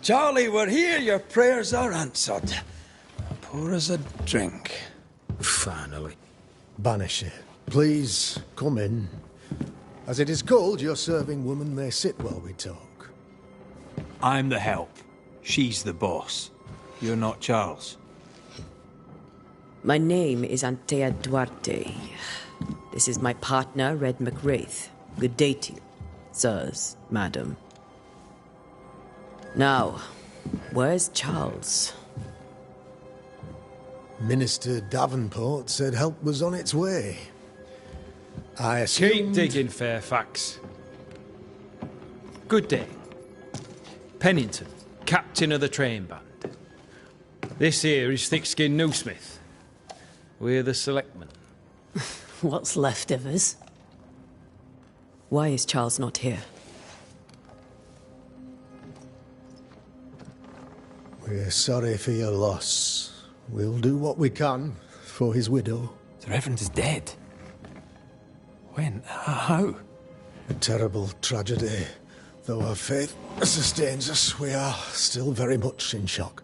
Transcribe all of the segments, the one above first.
Charlie, we're here. Your prayers are answered. Pour us a drink. Finally. Banisher, please come in. As it is cold, your serving woman may sit while we talk. I'm the help. She's the boss. You're not Charles. My name is Antea Duarte. This is my partner, Red McWraith. Good day to you, sirs, madam. Now, where's Charles? Minister Davenport said help was on its way. I assumed... Keep digging, Fairfax. Good day. Pennington, captain of the train band. This here is Thickskin Newsmith. We're the selectmen. What's left of us? Why is Charles not here? We're sorry for your loss. We'll do what we can for his widow. The Reverend is dead. When? How? A terrible tragedy. Though our faith sustains us, we are still very much in shock.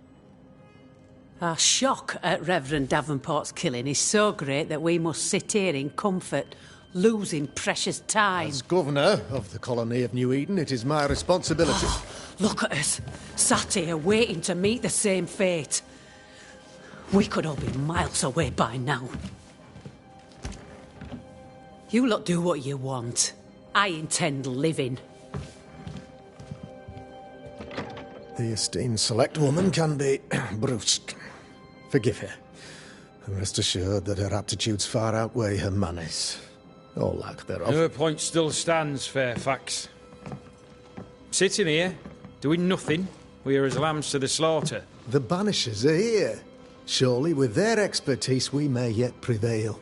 Our shock at Reverend Davenport's killing is so great that we must sit here in comfort, losing precious time. As governor of the colony of New Eden, it is my responsibility. Look at us, sat here waiting to meet the same fate. We could all be miles away by now. You lot do what you want. I intend living. The esteemed select woman can be brusque. Forgive her. And rest assured that her aptitudes far outweigh her manners. Or lack thereof. Her point still stands, Fairfax. Sitting here, doing nothing, we are as lambs to the slaughter. The Banishers are here. Surely with their expertise we may yet prevail.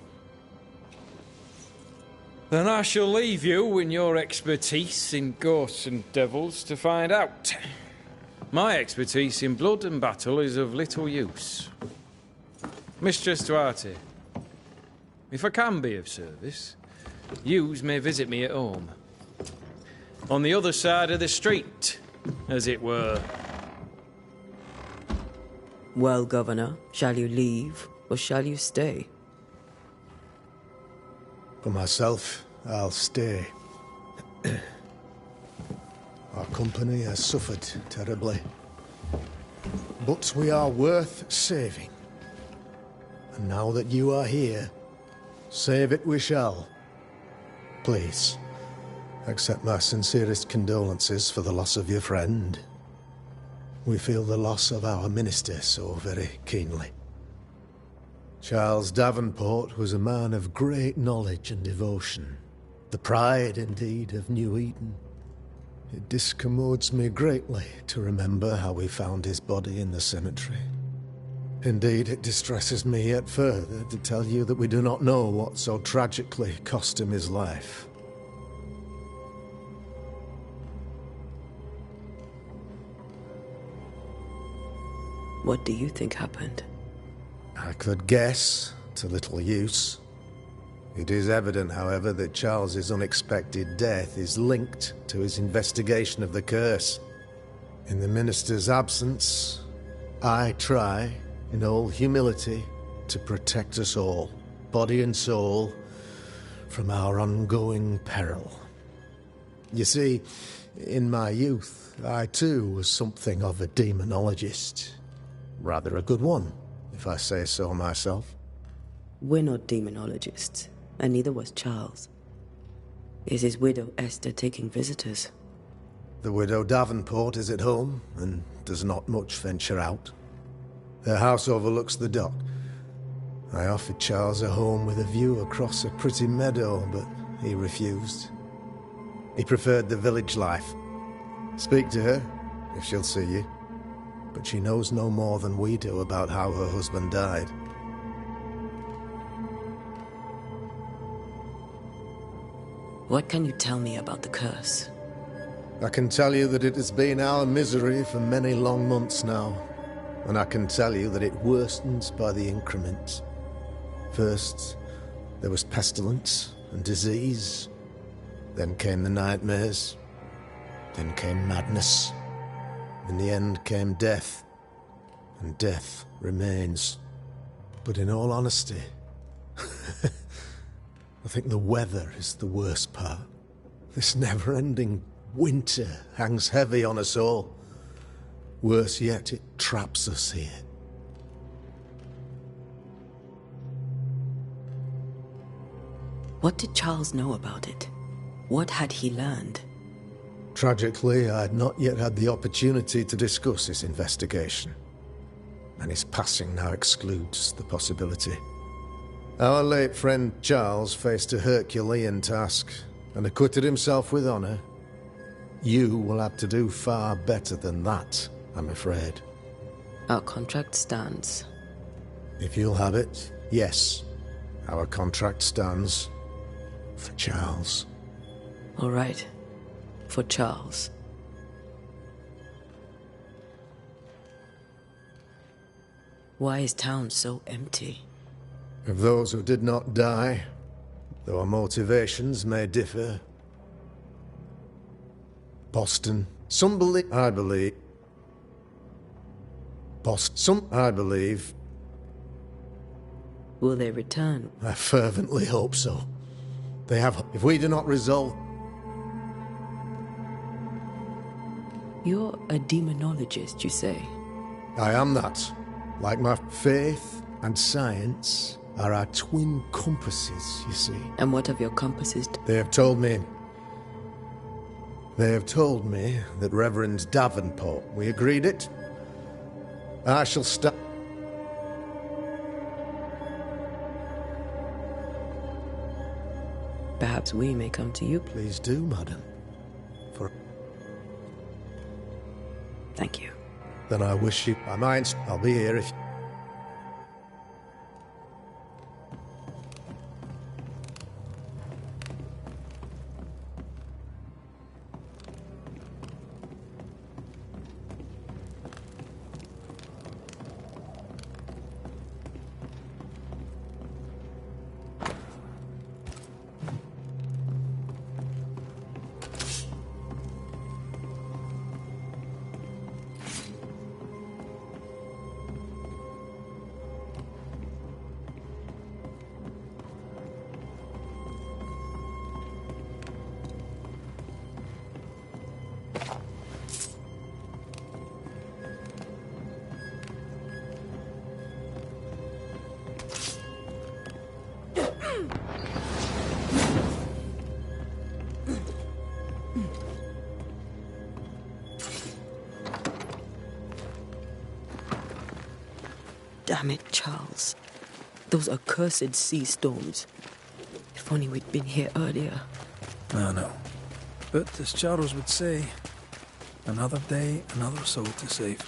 Then I shall leave you in your expertise in ghosts and devils to find out. My expertise in blood and battle is of little use. Mistress Duarte, if I can be of service, yous may visit me at home. On the other side of the street, as it were. Well, Governor, shall you leave or shall you stay? For myself, I'll stay. Our company has suffered terribly. But we are worth saving. And now that you are here, save it we shall. Please, accept my sincerest condolences for the loss of your friend. We feel the loss of our minister so very keenly. Charles Davenport was a man of great knowledge and devotion. The pride, indeed, of New Eden. It discommodes me greatly to remember how we found his body in the cemetery. Indeed, it distresses me yet further to tell you that we do not know what so tragically cost him his life. What do you think happened? I could guess, to little use. It is evident, however, that Charles's unexpected death is linked to his investigation of the curse. In the minister's absence, I try, in all humility, to protect us all, body and soul, from our ongoing peril. You see, in my youth, I too was something of a demonologist. Rather a good one, if I say so myself. We're not demonologists, and neither was Charles. Is his widow Esther taking visitors? The widow Davenport is at home, and does not much venture out. Their house overlooks the dock. I offered Charles a home with a view across a pretty meadow, but he refused. He preferred the village life. Speak to her, if she'll see you. But she knows no more than we do about how her husband died. What can you tell me about the curse? I can tell you that it has been our misery for many long months now. And I can tell you that it worsens by the increment. First, there was pestilence and disease. Then came the nightmares. Then came madness. In the end came death, and death remains. But in all honesty, I think the weather is the worst part. This never-ending winter hangs heavy on us all. Worse yet, it traps us here. What did Charles know about it? What had he learned? Tragically, I had not yet had the opportunity to discuss this investigation, and his passing now excludes the possibility. Our late friend Charles faced a Herculean task, and acquitted himself with honor. You will have to do far better than that, I'm afraid. Our contract stands. If you'll have it, yes. Our contract stands for Charles. All right. For Charles. Why is town so empty? Of those who did not die, though our motivations may differ. Boston. Some believe... I believe... Boston. Some... I believe... Will they return? I fervently hope so. They have... If we do not resolve... You're a demonologist, you say? I am that. Like my faith and science are our twin compasses, you see. And what of your compasses? They have told me that Reverend Davenport... We agreed it? I shall stop... Perhaps we may come to you. Please do, madam. For... Thank you. Then I wish you... I mind... I'll be here if... Damn it, Charles. Those accursed sea storms. If only we'd been here earlier. I know. But as Charles would say, another day, another soul to save.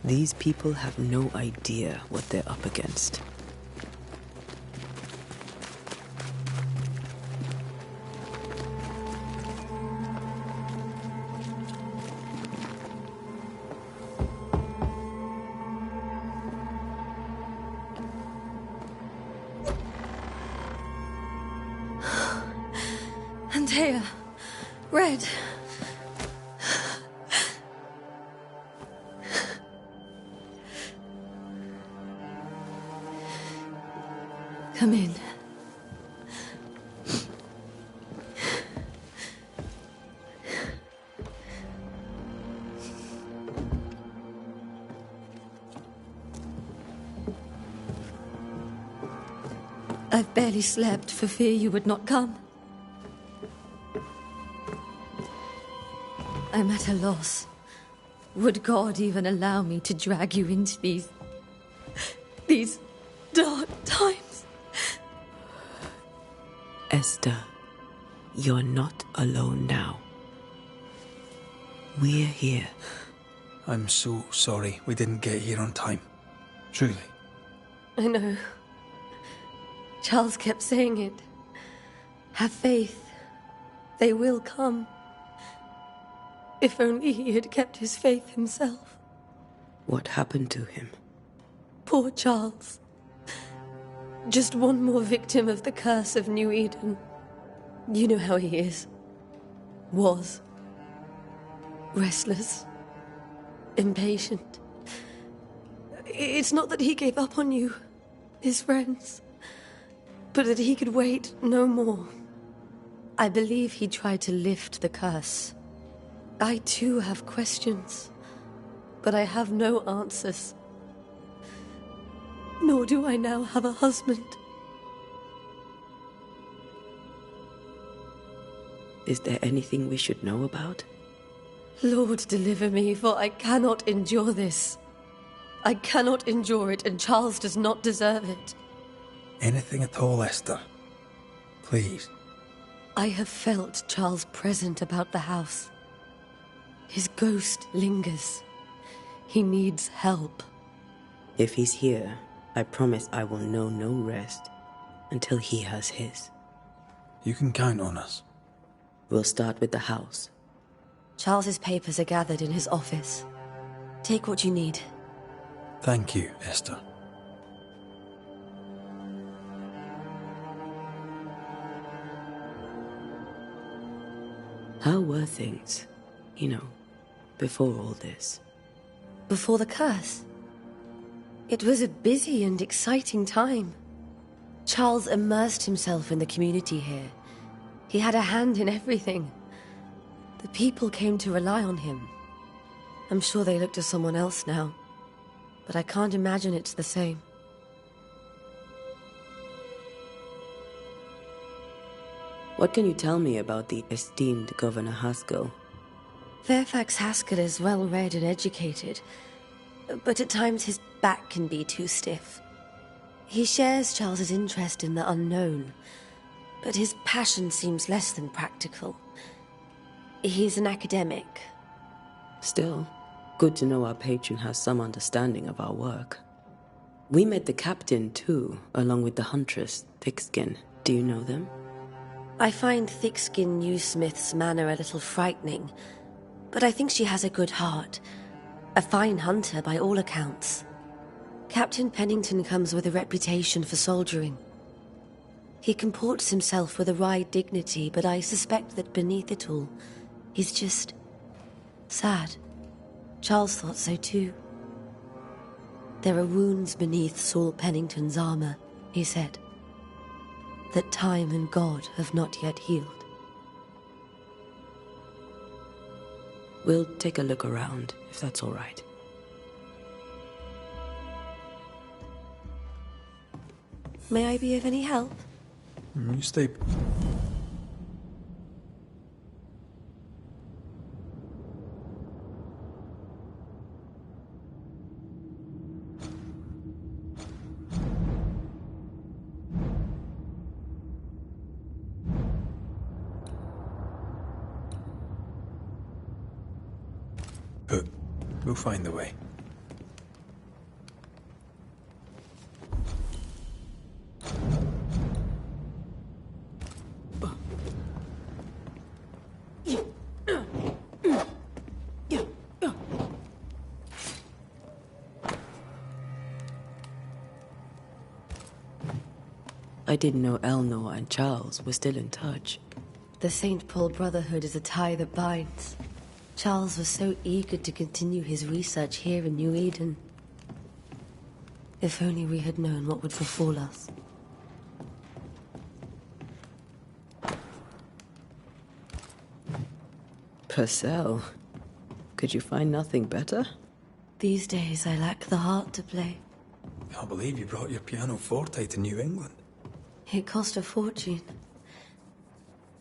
These people have no idea what they're up against. Antea, Red. Come in. I've barely slept for fear you would not come. I'm at a loss. Would God even allow me to drag you into these dark times? Esther, you're not alone now. We're here. I'm so sorry we didn't get here on time. Truly. I know. Charles kept saying it. Have faith. They will come. If only he had kept his faith himself. What happened to him? Poor Charles. Just one more victim of the curse of New Eden. You know how he is. was restless, impatient. It's not that he gave up on you, his friends, but that he could wait no more. I believe he tried to lift the curse. I too have questions, but I have no answers. Nor do I now have a husband. Is there anything we should know about? Lord, deliver me, for I cannot endure this. I cannot endure it, and Charles does not deserve it. Anything at all, Esther. Please. I have felt Charles present about the house. His ghost lingers. He needs help. If he's here, I promise I will know no rest until he has his. You can count on us. We'll start with the house. Charles's papers are gathered in his office. Take what you need. Thank you, Esther. How were things, before all this? Before the curse? It was a busy and exciting time. Charles immersed himself in the community here. He had a hand in everything. The people came to rely on him. I'm sure they look to someone else now, but I can't imagine it's the same. What can you tell me about the esteemed Governor Haskell? Fairfax Haskell is well-read and educated, but at times his back can be too stiff. He shares Charles's interest in the unknown, but his passion seems less than practical. He's an academic. Still, good to know our patron has some understanding of our work. We met the captain, too, along with the huntress, Thickskin. Do you know them? I find Thickskin Newsmith's manner a little frightening, but I think she has a good heart. A fine hunter by all accounts. Captain Pennington comes with a reputation for soldiering. He comports himself with a wry dignity, but I suspect that beneath it all, he's just sad. Charles thought so too. There are wounds beneath Saul Pennington's armor, he said, that time and God have not yet healed. We'll take a look around, if that's all right. May I be of any help? You stay... But we'll find the way. I didn't know Eleanor and Charles were still in touch. The St. Paul Brotherhood is a tie that binds. Charles was so eager to continue his research here in New Eden. If only we had known what would befall us. Purcell, could you find nothing better? These days I lack the heart to play. Can't believe you brought your pianoforte to New England. It cost a fortune.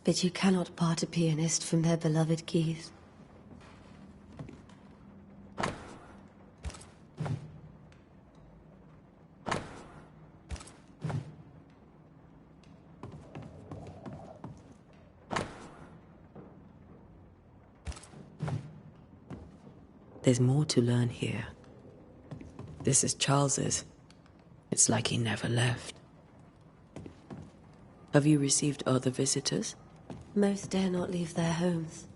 But you cannot part a pianist from their beloved keys. There's more to learn here. This is Charles's. It's like he never left. Have you received other visitors? Most dare not leave their homes.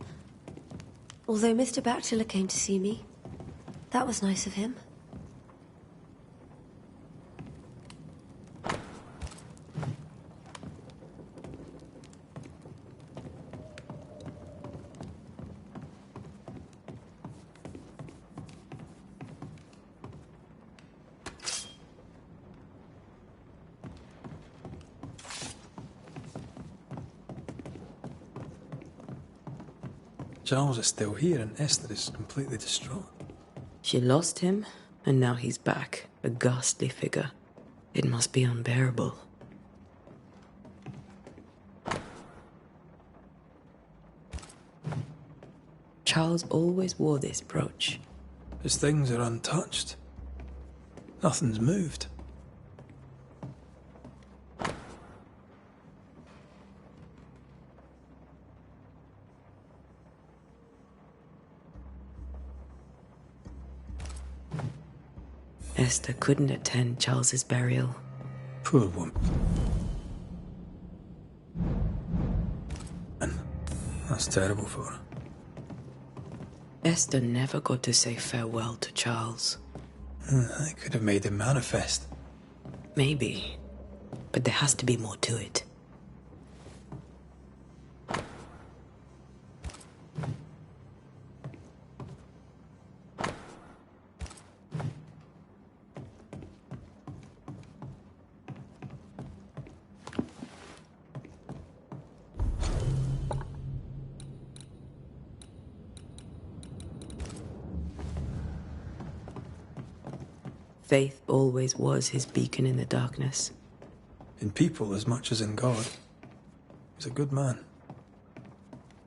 Although Mr. Bachelor came to see me. That was nice of him. Charles is still here and Esther is completely distraught. She lost him, and now he's back, a ghastly figure. It must be unbearable. Charles always wore this brooch. His things are untouched. Nothing's moved. Esther couldn't attend Charles's burial. Poor woman. And that's terrible for her. Esther never got to say farewell to Charles. I could have made him manifest. Maybe, but there has to be more to it. Faith always was his beacon in the darkness. In people as much as in God. He's a good man.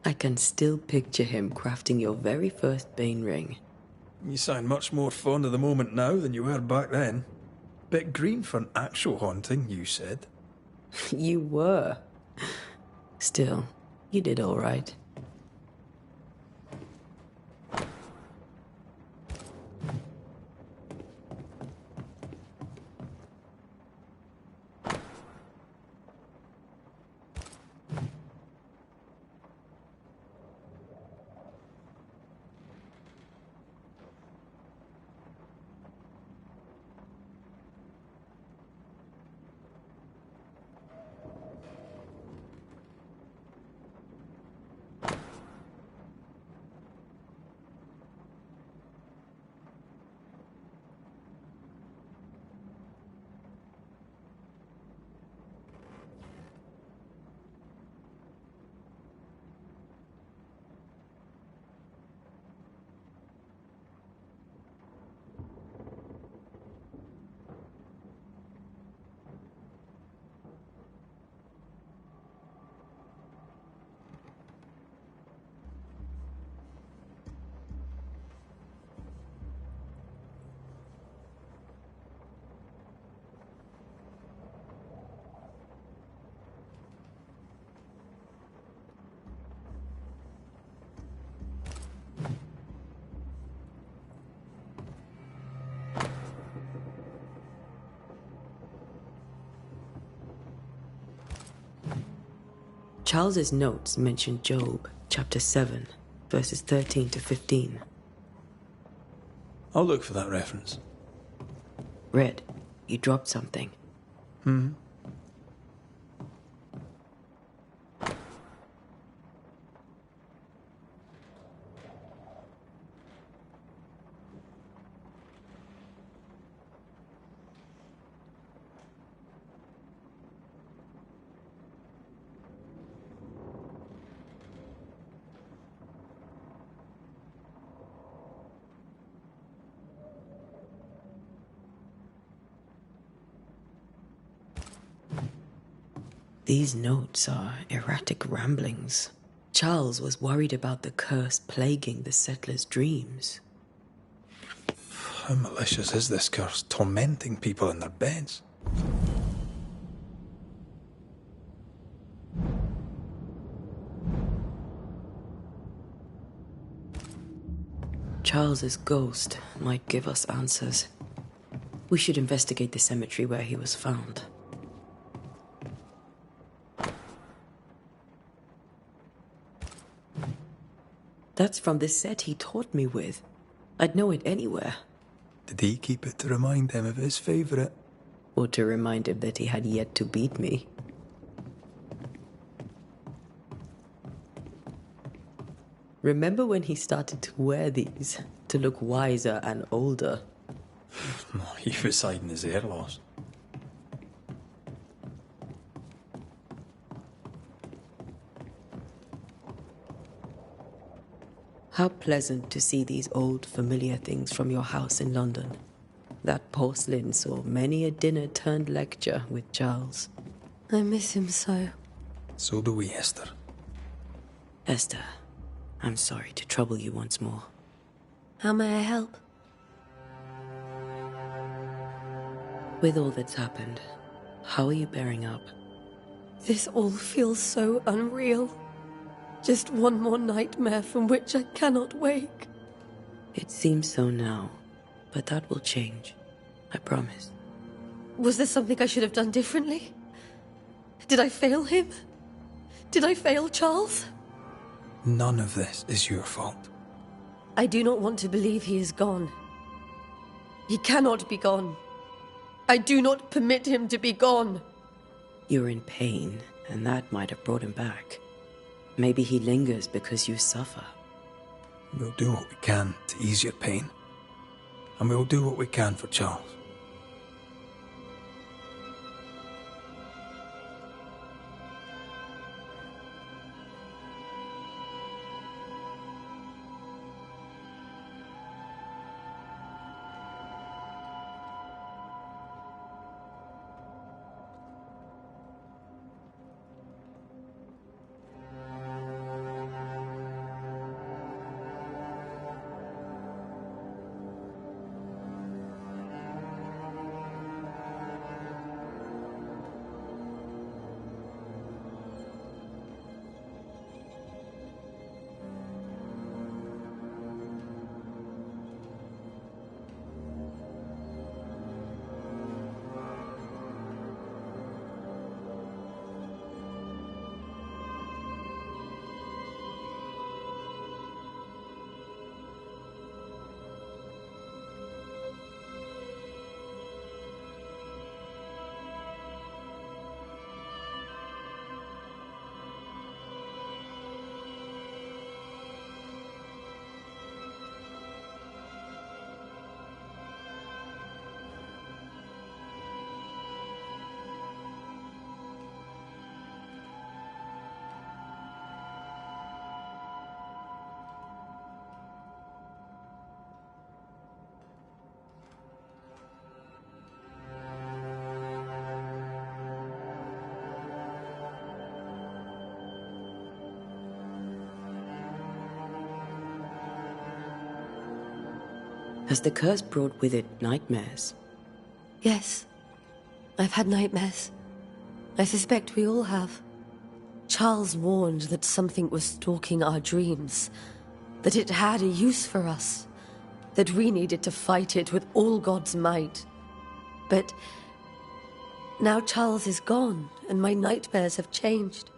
I can still picture him crafting your very first Bane ring. You sound much more fond of the moment now than you were back then. Bit green for an actual haunting, you said. You were. Still, you did all right. Charles's notes mention Job, chapter 7, verses 13 to 15. I'll look for that reference. Red, you dropped something. These notes are erratic ramblings. Charles was worried about the curse plaguing the settlers' dreams. How malicious is this curse, tormenting people in their beds? Charles's ghost might give us answers. We should investigate the cemetery where he was found. That's from the set he taught me with. I'd know it anywhere. Did he keep it to remind him of his favourite? Or to remind him that he had yet to beat me. Remember when he started to wear these to look wiser and older? He was hiding his hair loss. How pleasant to see these old familiar things from your house in London. That porcelain saw many a dinner-turned-lecture with Charles. I miss him so. So do we, Esther. Esther, I'm sorry to trouble you once more. How may I help? With all that's happened, how are you bearing up? This all feels so unreal. Just one more nightmare from which I cannot wake. It seems so now, but that will change. I promise. Was there something I should have done differently? Did I fail him? Did I fail Charles? None of this is your fault. I do not want to believe he is gone. He cannot be gone. I do not permit him to be gone. You're in pain, and that might have brought him back. Maybe he lingers because you suffer. We'll do what we can to ease your pain. And we'll do what we can for Charles. Has the curse brought with it nightmares? Yes. I've had nightmares. I suspect we all have. Charles warned that something was stalking our dreams, that it had a use for us, that we needed to fight it with all God's might. But now Charles is gone, and my nightmares have changed.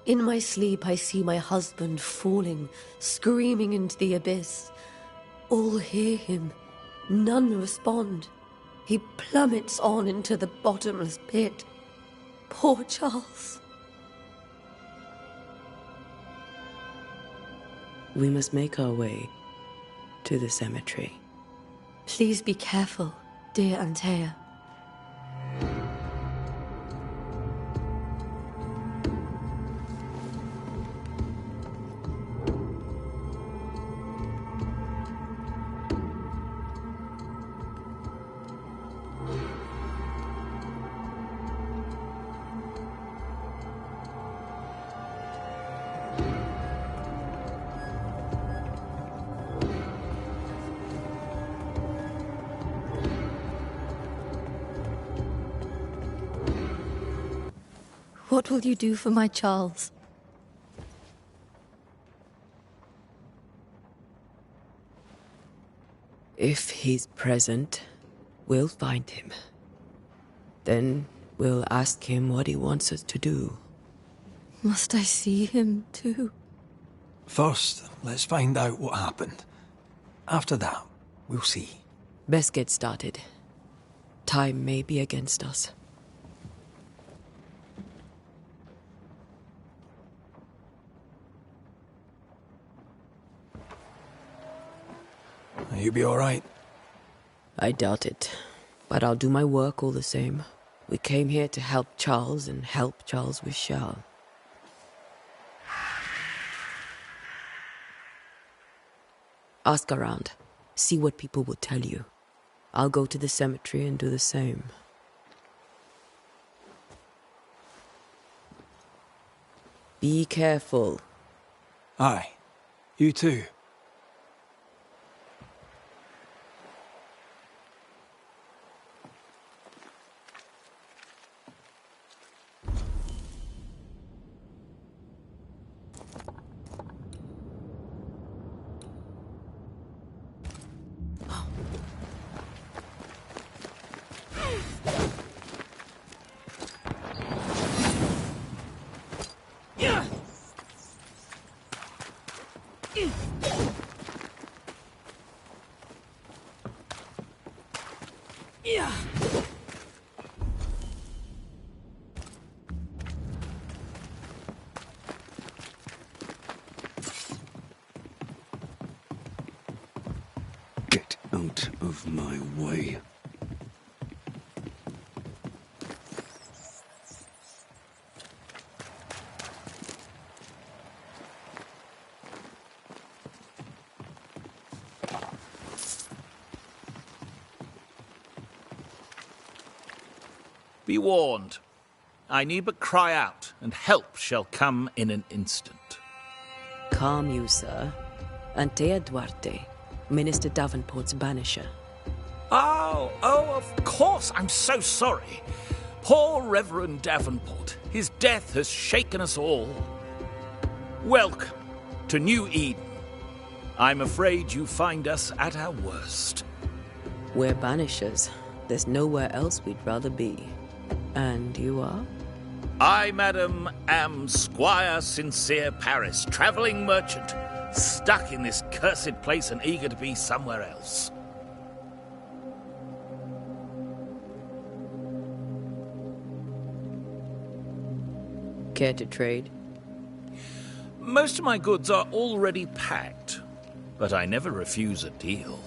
In my sleep, I see my husband falling, screaming into the abyss. All hear him. None respond. He plummets on into the bottomless pit. Poor Charles. We must make our way to the cemetery. Please be careful, dear Antea. What will you do for my Charles? If he's present, we'll find him. Then we'll ask him what he wants us to do. Must I see him too? First, let's find out what happened. After that, we'll see. Best get started. Time may be against us. You be all right? I doubt it, but I'll do my work all the same. We came here to help Charles, and help Charles we shall. Ask around. See what people will tell you. I'll go to the cemetery and do the same. Be careful. Aye. You too. Get out of my way. Be warned. I need but cry out, and help shall come in an instant. Calm you, sir. Antea Duarte, Minister Davenport's banisher. Oh, of course. I'm so sorry. Poor Reverend Davenport. His death has shaken us all. Welcome to New Eden. I'm afraid you find us at our worst. We're banishers. There's nowhere else we'd rather be. And you are? I, madam, am Squire Sincere Paris, travelling merchant, stuck in this cursed place and eager to be somewhere else. Care to trade? Most of my goods are already packed, but I never refuse a deal.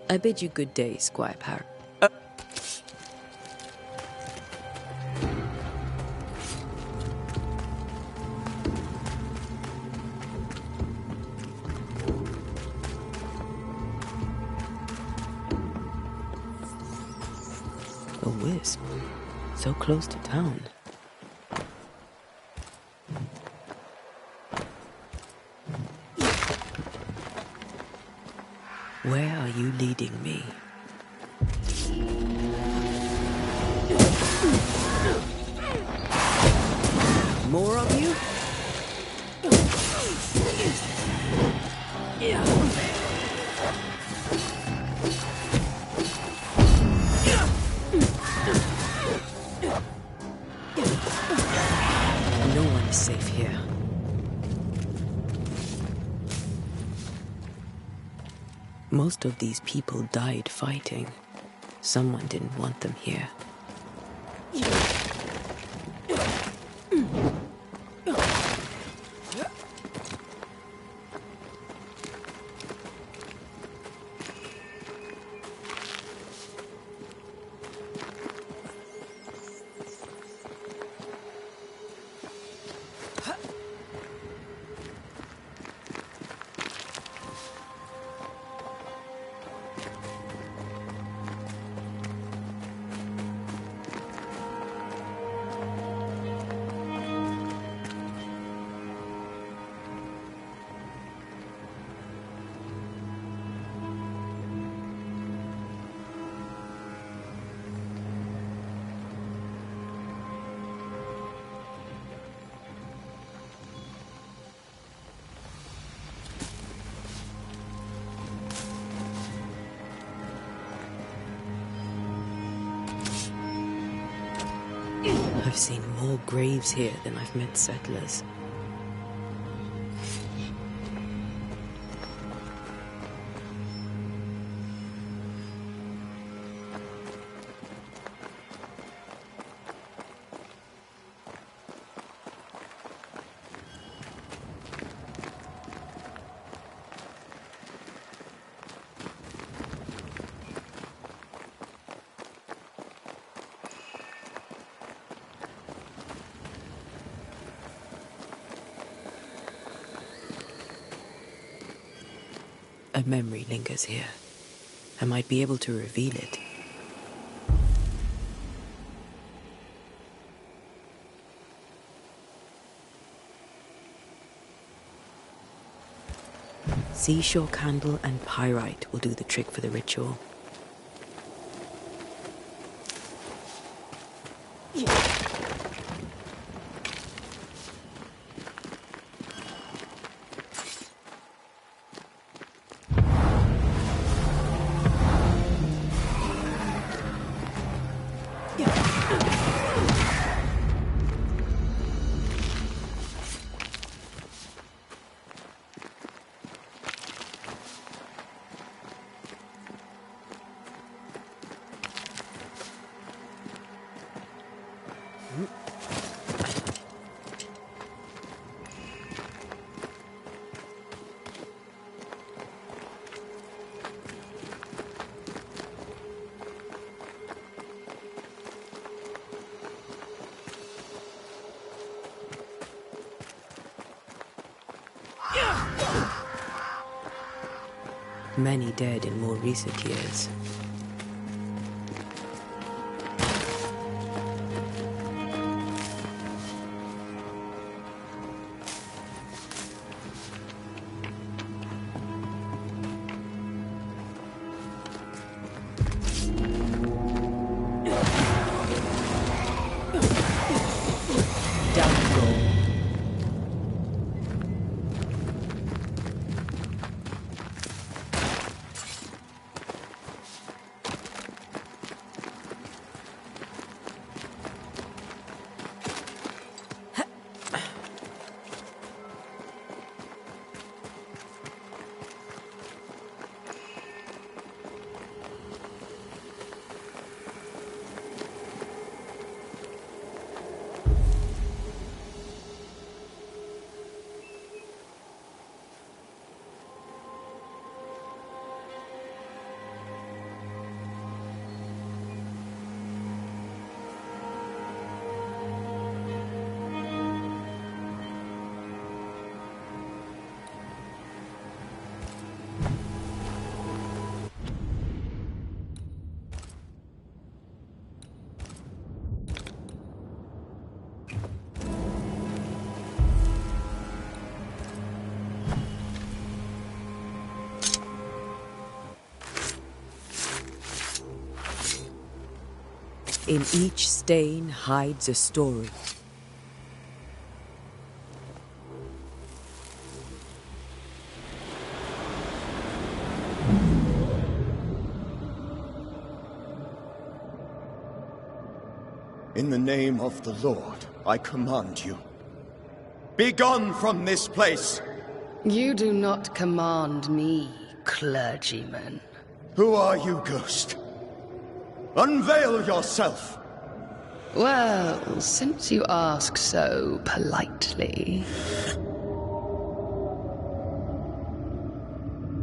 I bid you good day, Squire Parrot. A wisp. So close to town. Where are you leading me? More of you? No one is safe here. Most of these people died fighting. Someone didn't want them here. I've seen more graves here than I've met settlers. A memory lingers here. I might be able to reveal it. Seashore candle and pyrite will do the trick for the ritual. Many dead in more recent years. In each stain hides a story. In the name of the Lord, I command you. Be gone from this place! You do not command me, clergyman. Who are you, ghost? Unveil yourself! Well, since you ask so politely...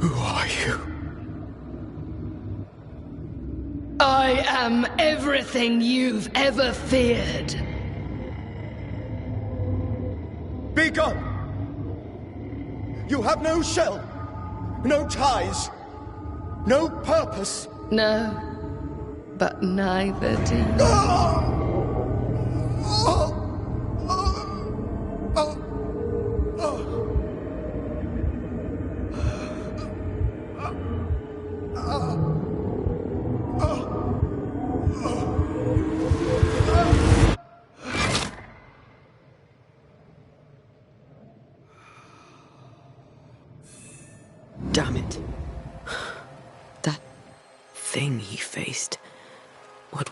Who are you? I am everything you've ever feared. Be gone! You have no shell, no ties, no purpose. No, but neither do you. Damn it. That thing he faced. What...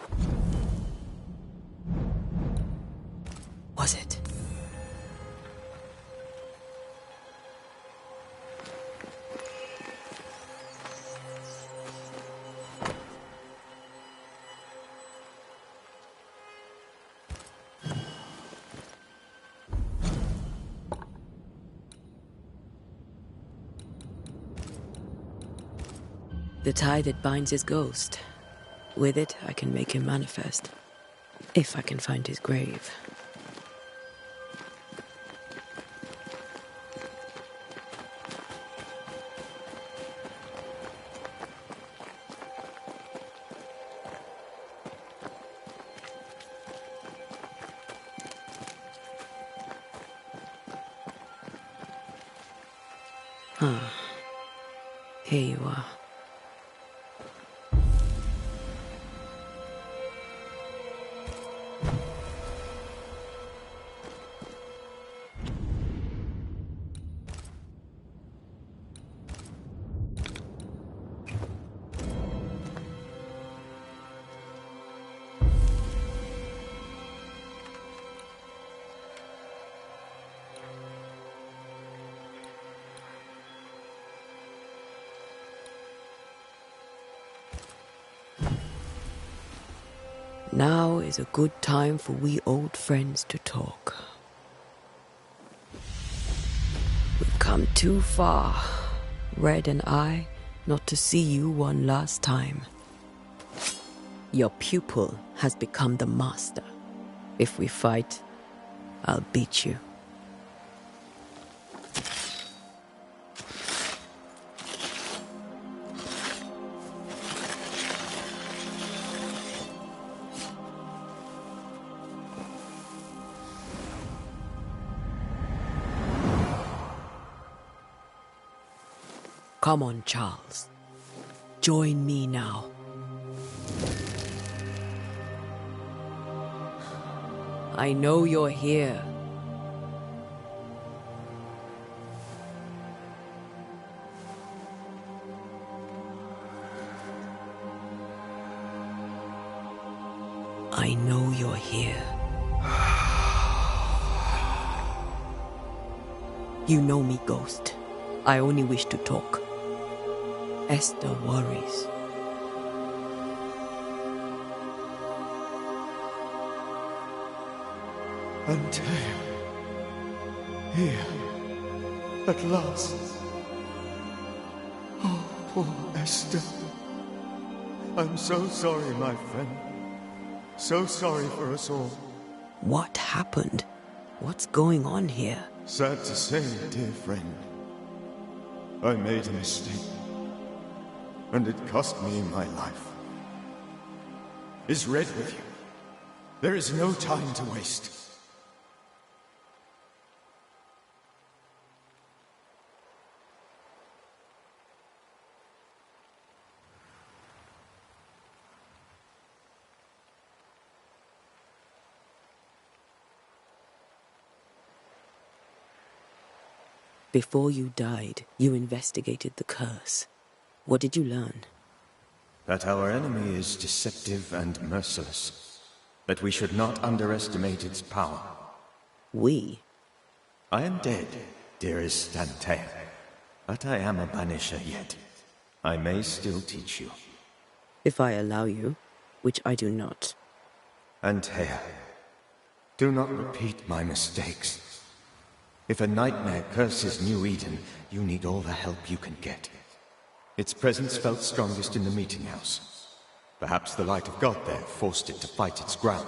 The tie that binds his ghost. With it, I can make him manifest. If I can find his grave. Here you are. Now is a good time for we old friends to talk. We've come too far, Red and I, not to see you one last time. Your pupil has become the master. If we fight, I'll beat you. Come on, Charles. Join me now. I know you're here. I know you're here. You know me, Ghost. I only wish to talk. Esther worries. Antea. Here. At last. Oh, poor Esther. I'm so sorry, my friend. So sorry for us all. What happened? What's going on here? Sad to say, dear friend. I made a mistake. And it cost me my life. Is Red with you? There is no time to waste. Before you died, you investigated the curse. What did you learn? That our enemy is deceptive and merciless. That we should not underestimate its power. We? I am dead, dearest Antea. But I am a Banisher yet. I may still teach you. If I allow you, which I do not. Antea, do not repeat my mistakes. If a nightmare curses New Eden, you need all the help you can get. Its presence felt strongest in the meeting house. Perhaps the light of God there forced it to fight its ground.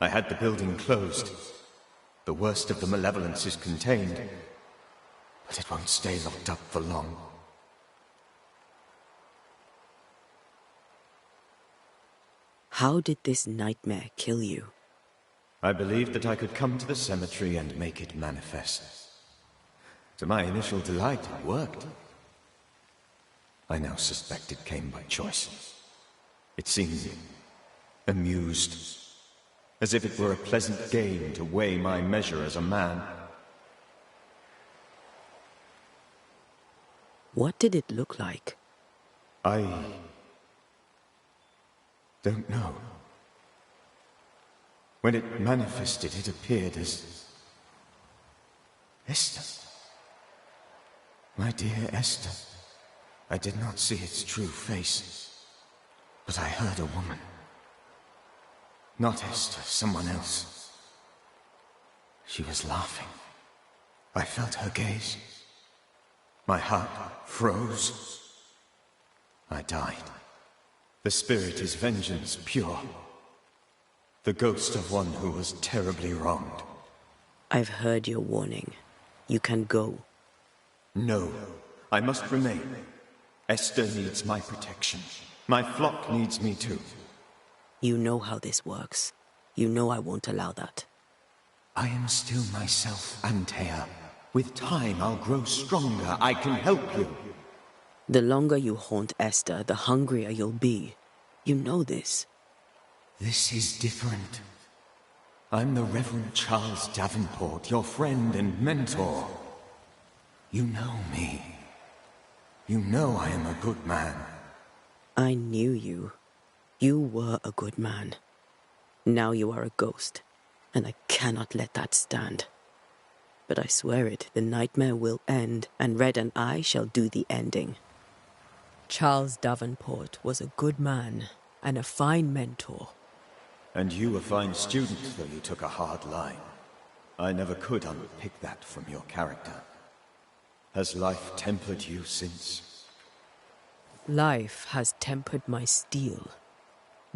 I had the building closed. The worst of the malevolence is contained, but it won't stay locked up for long. How did this nightmare kill you? I believed that I could come to the cemetery and make it manifest. To my initial delight, it worked. I now suspect it came by choice. It seemed amused, as if it were a pleasant game to weigh my measure as a man. What did it look like? I don't know. When it manifested, it appeared as Esther. My dear Esther. I did not see its true face, but I heard a woman. Not Esther, someone else. She was laughing. I felt her gaze. My heart froze. I died. The spirit is vengeance pure. The ghost of one who was terribly wronged. I've heard your warning. You can go. No, I must remain. Esther needs my protection. My flock needs me too. You know how this works. You know I won't allow that. I am still myself, Antea. With time, I'll grow stronger. I can help you. The longer you haunt Esther, the hungrier you'll be. You know this. This is different. I'm the Reverend Charles Davenport, your friend and mentor. You know me. You know I am a good man. I knew you. You were a good man. Now you are a ghost, and I cannot let that stand. But I swear it, the nightmare will end, and Red and I shall do the ending. Charles Davenport was a good man, and a fine mentor. And you a fine student, though you took a hard line. I never could unpick that from your character. Has life tempered you since? Life has tempered my steel.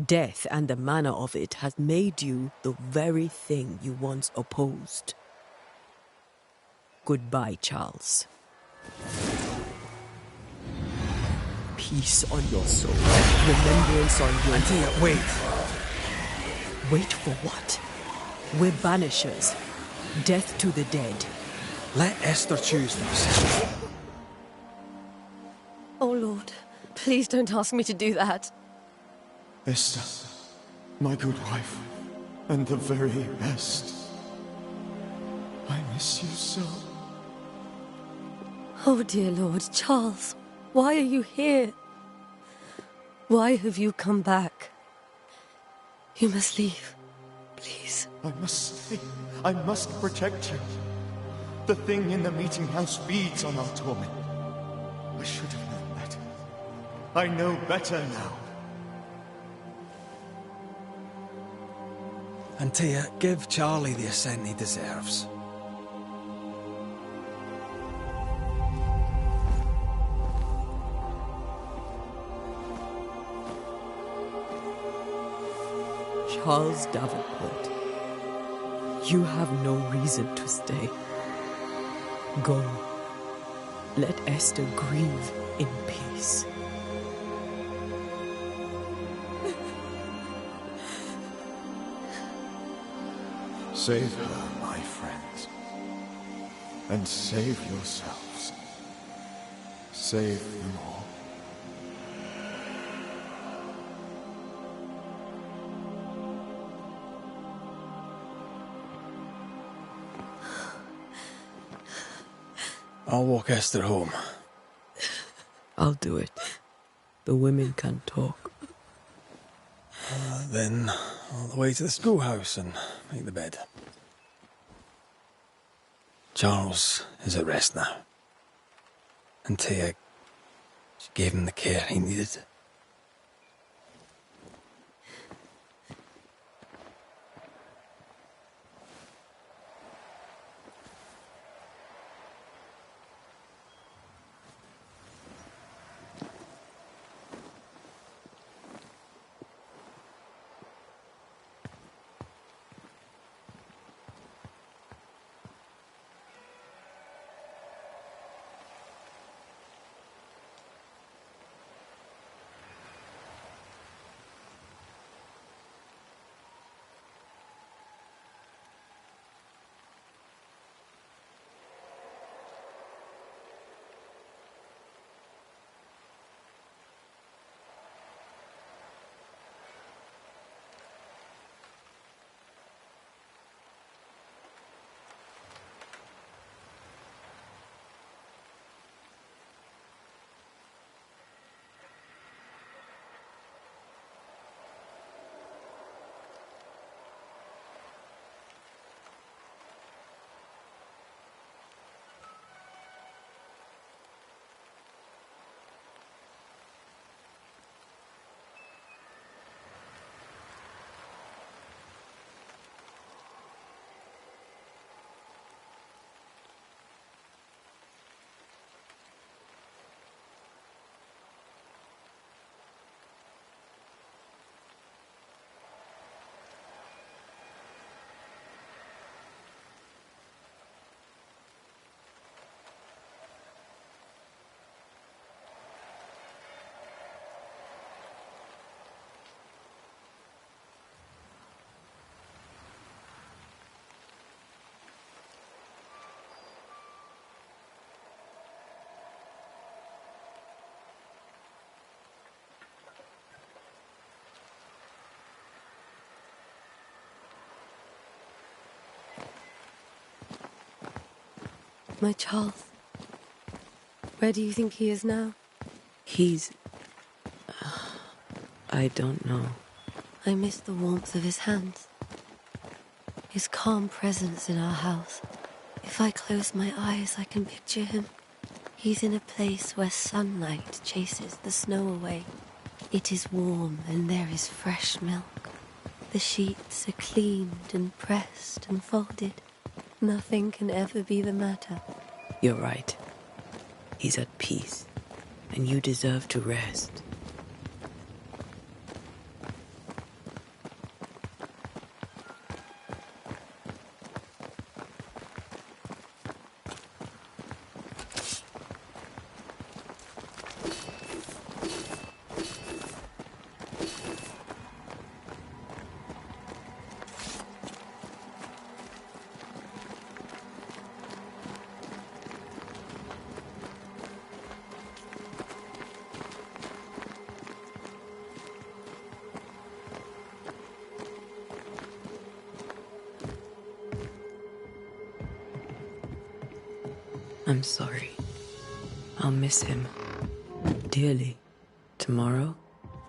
Death and the manner of it has made you the very thing you once opposed. Goodbye, Charles. Peace on your soul. Remembrance on your... Antea, wait. Wait for what? We're Banishers. Death to the dead. Let Esther choose for herself. Oh, Lord, please don't ask me to do that. Esther, my good wife, and the very best. I miss you so. Oh, dear Lord, Charles, why are you here? Why have you come back? You must leave, please. I must stay. I must protect you. The thing in the meeting house feeds on our torment. I should have known better. I know better now. Antea, give Charlie the ascent he deserves. Charles Davenport, you have no reason to stay. Go. Let Esther grieve in peace. Save her, my friends. And save yourselves. Save them all. I'll walk Esther home. I'll do it. The women can talk. Then all the way to the schoolhouse and make the bed. Charles is at rest now. Antea, she gave him the care he needed. My Charles. Where do you think he is now? He's... I don't know. I miss the warmth of his hands. His calm presence in our house. If I close my eyes, I can picture him. He's in a place where sunlight chases the snow away. It is warm and there is fresh milk. The sheets are cleaned and pressed and folded. Nothing can ever be the matter. You're right. He's at peace, and you deserve to rest. I'm sorry. I'll miss him dearly. Tomorrow,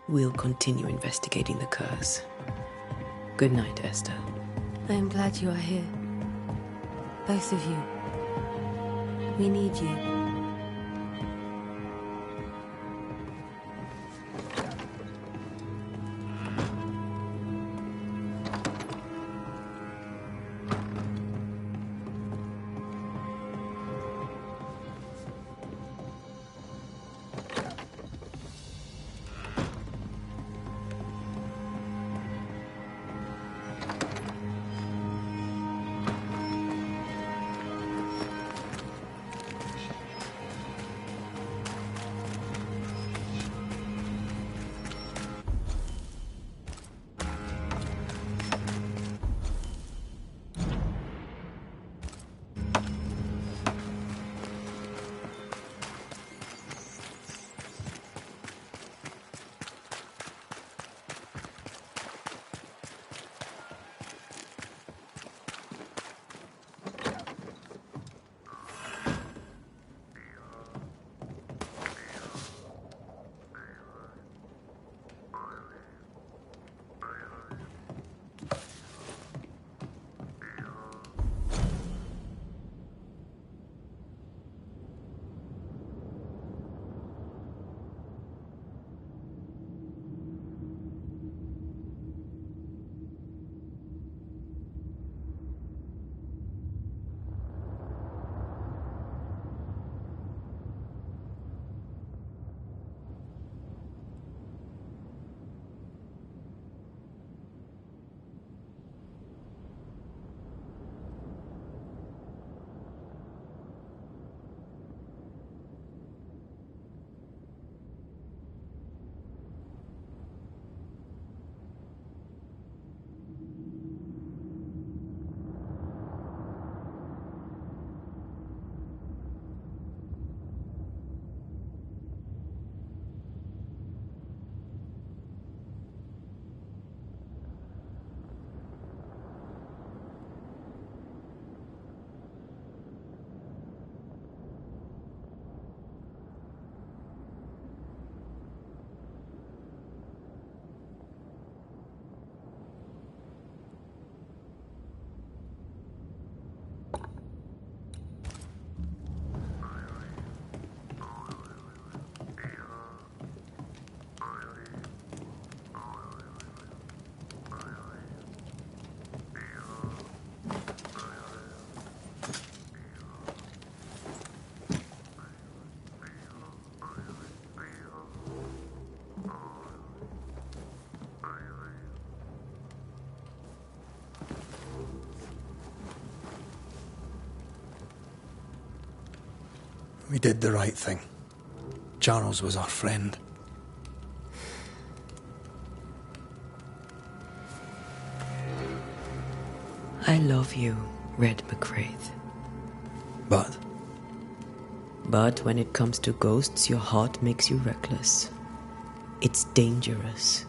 we'll continue investigating the curse. Good night, Esther. I am glad you are here. Both of you. We need you. We did the right thing. Charles was our friend. I love you, Red McCraith. But But when it comes to ghosts, your heart makes you reckless. It's dangerous.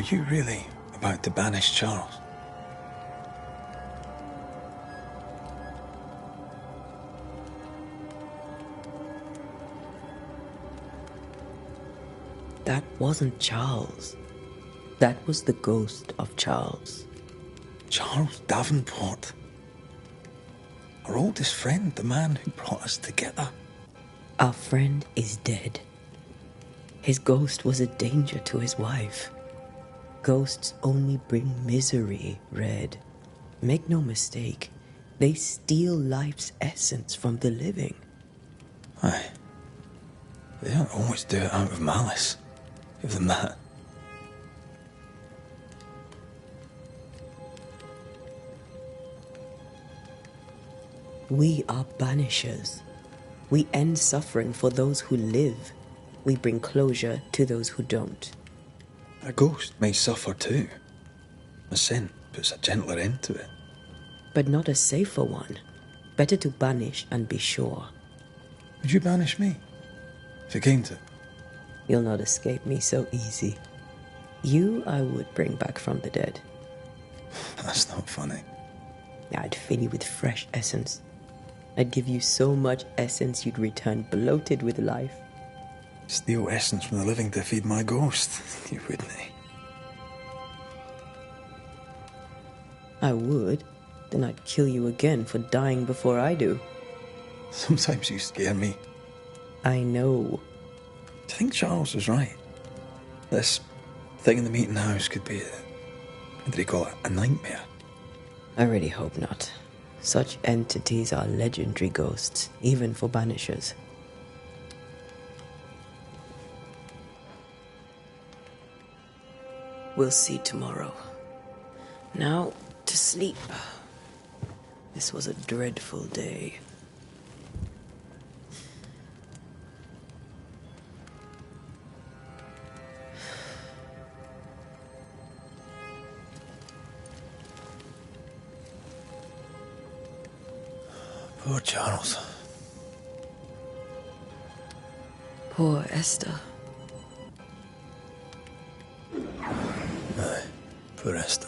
were you really about to banish Charles? That wasn't Charles. That was the ghost of Charles. Charles Davenport. Our oldest friend, the man who brought us together. Our friend is dead. His ghost was a danger to his wife. Ghosts only bring misery, Red. Make no mistake, they steal life's essence from the living. Aye. They don't always do it out of malice. Give them that. We are banishers. We end suffering for those who live. We bring closure to those who don't. A ghost may suffer too. A sin puts a gentler end to it. But not a safer one. Better to banish and be sure. Would you banish me? If it came to it? You'll not escape me so easy. You I would bring back from the dead. That's not funny. I'd fill you with fresh essence. I'd give you so much essence you'd return bloated with life. Steal essence from the living to feed my ghost. You wouldn't, eh? I would. Then I'd kill you again for dying before I do. Sometimes you scare me. I know. Do you think Charles was right? This thing in the meeting house could be what did he call it? A nightmare? I really hope not. Such entities are legendary ghosts, even for banishers. We'll see tomorrow. Now, to sleep. This was a dreadful day. Poor Charles. Poor Esther. Aye, poor Esther.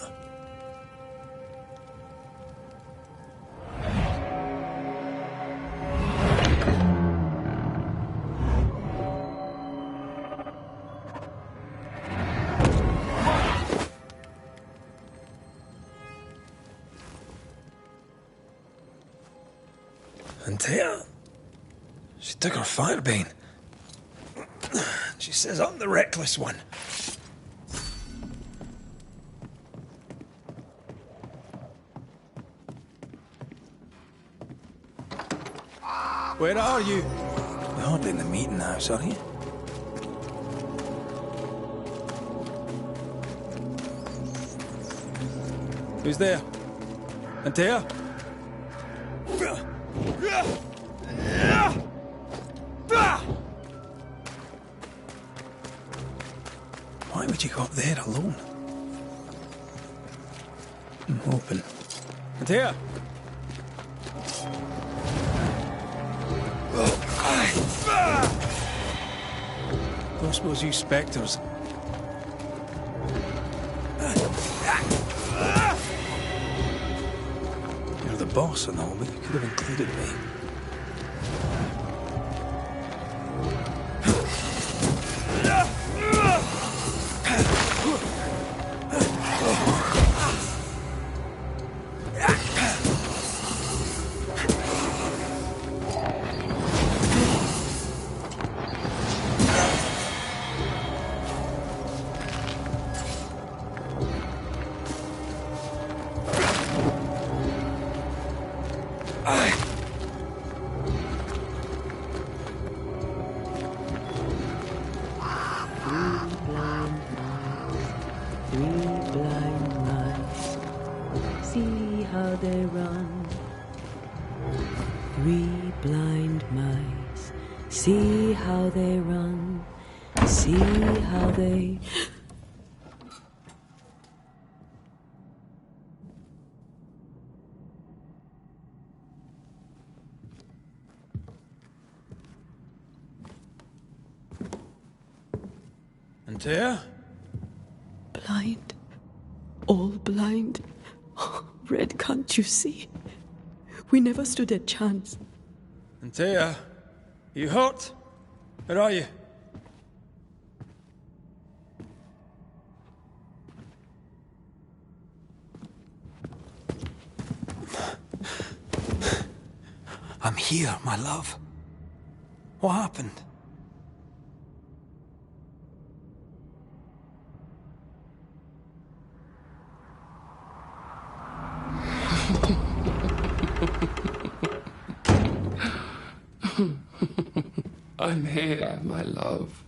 And Taya, she took her firebane. She says I'm the reckless one. Where are you? You're hardly in the meeting house, are you? Who's there? Antea? Why would you go up there alone? I'm hoping. Antea? Don't suppose you spectres. You're the boss and all, but you could have included me. See how they run, see how they... Antea? Blind. All blind. Red, can't you see? We never stood a chance. Antea? You hurt? Where are you? I'm here, my love. What happened? I'm here, my love.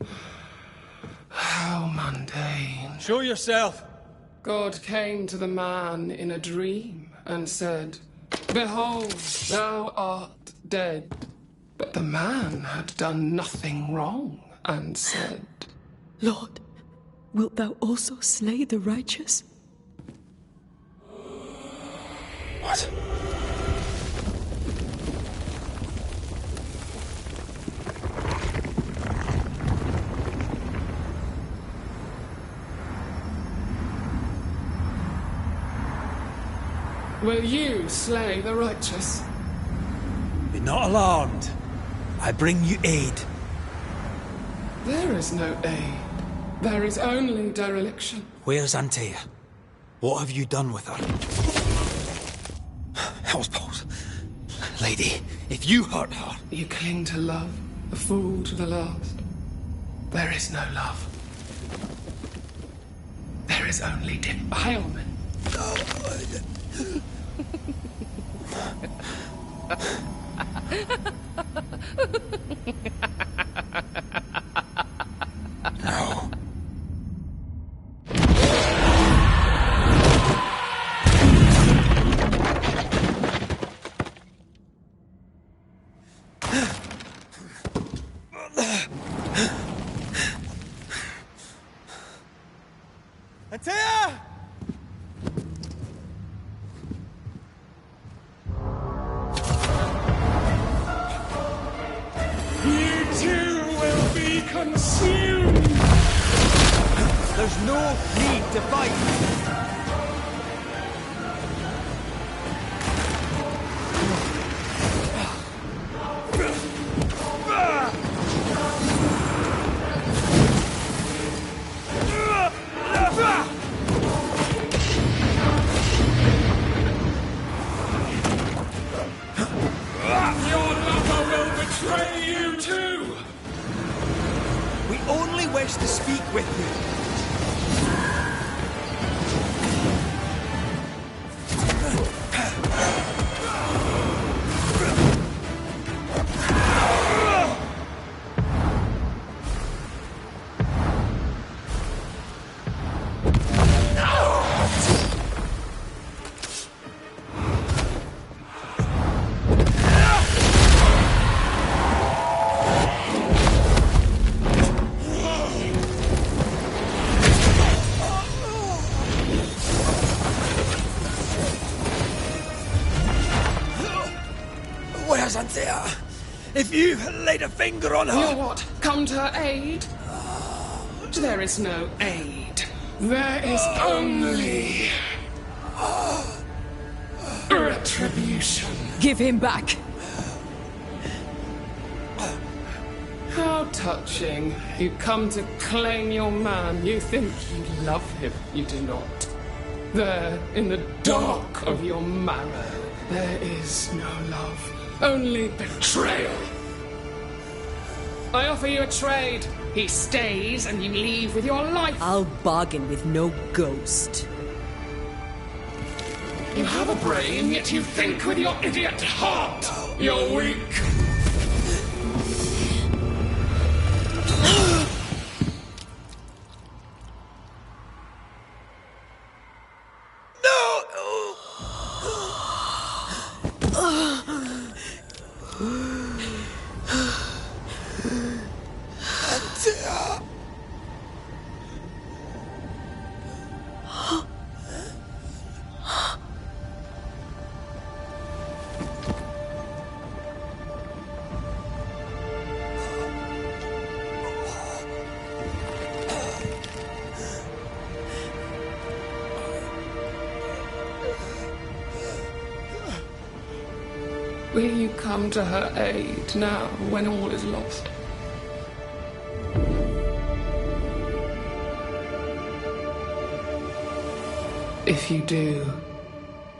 How mundane. Show yourself. God came to the man in a dream and said, "Behold, thou art dead." But the man had done nothing wrong and said, Lord, wilt thou also slay the righteous? What? "Will you slay the righteous?" Be not alarmed. I bring you aid. There is no aid. There is only dereliction. Where's Antea? What have you done with her? Hell's balls. Lady, if you hurt her... You cling to love, a fool to the last. There is no love. There is only defilement. No. Antea! You too will be consumed! There's no need to fight. Your lover will betray you too! We only wish to speak with you. Where's Antea? If you laid a finger on her... You'll what? Come to her aid? There is no aid. There is only... retribution. Give him back. How touching. You come to claim your man. You think you love him. You do not. There, in the dark of your marrow, there is no love. Only betrayal. I offer you a trade. He stays and you leave with your life. I'll bargain with no ghost. You have a brain, yet you think with your idiot heart. You're weak. Will you come to her aid now, when all is lost? If you do,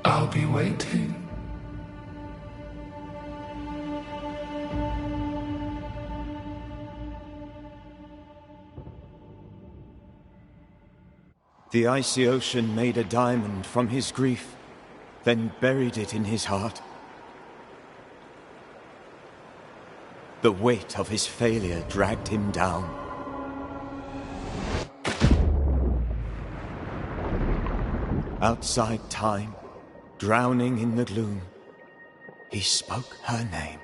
I'll be waiting. The icy ocean made a diamond from his grief, then buried it in his heart. The weight of his failure dragged him down. Outside time, drowning in the gloom, he spoke her name.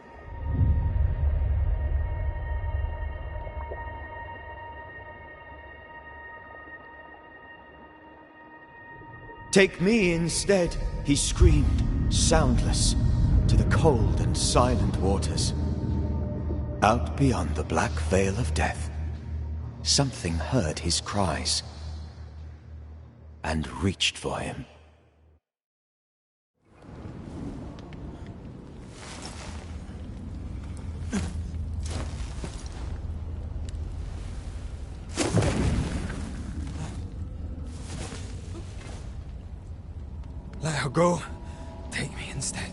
Take me instead, he screamed, soundless, to the cold and silent waters. Out beyond the black veil of death, something heard his cries and reached for him. Let her go. Take me instead.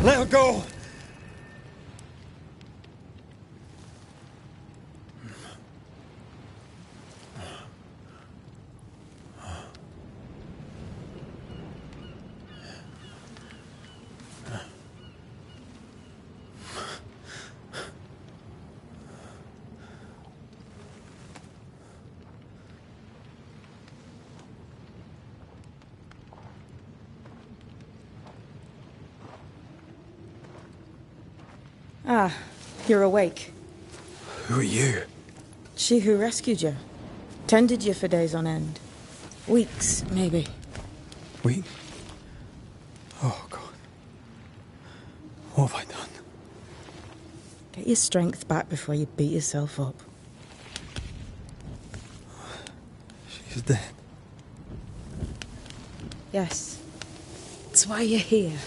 Let her go! Ah, you're awake. Who are you? She who rescued you. Tended you for days on end. Weeks, maybe. We? Oh, God. What have I done? Get your strength back before you beat yourself up. She's dead. Yes. That's why you're here.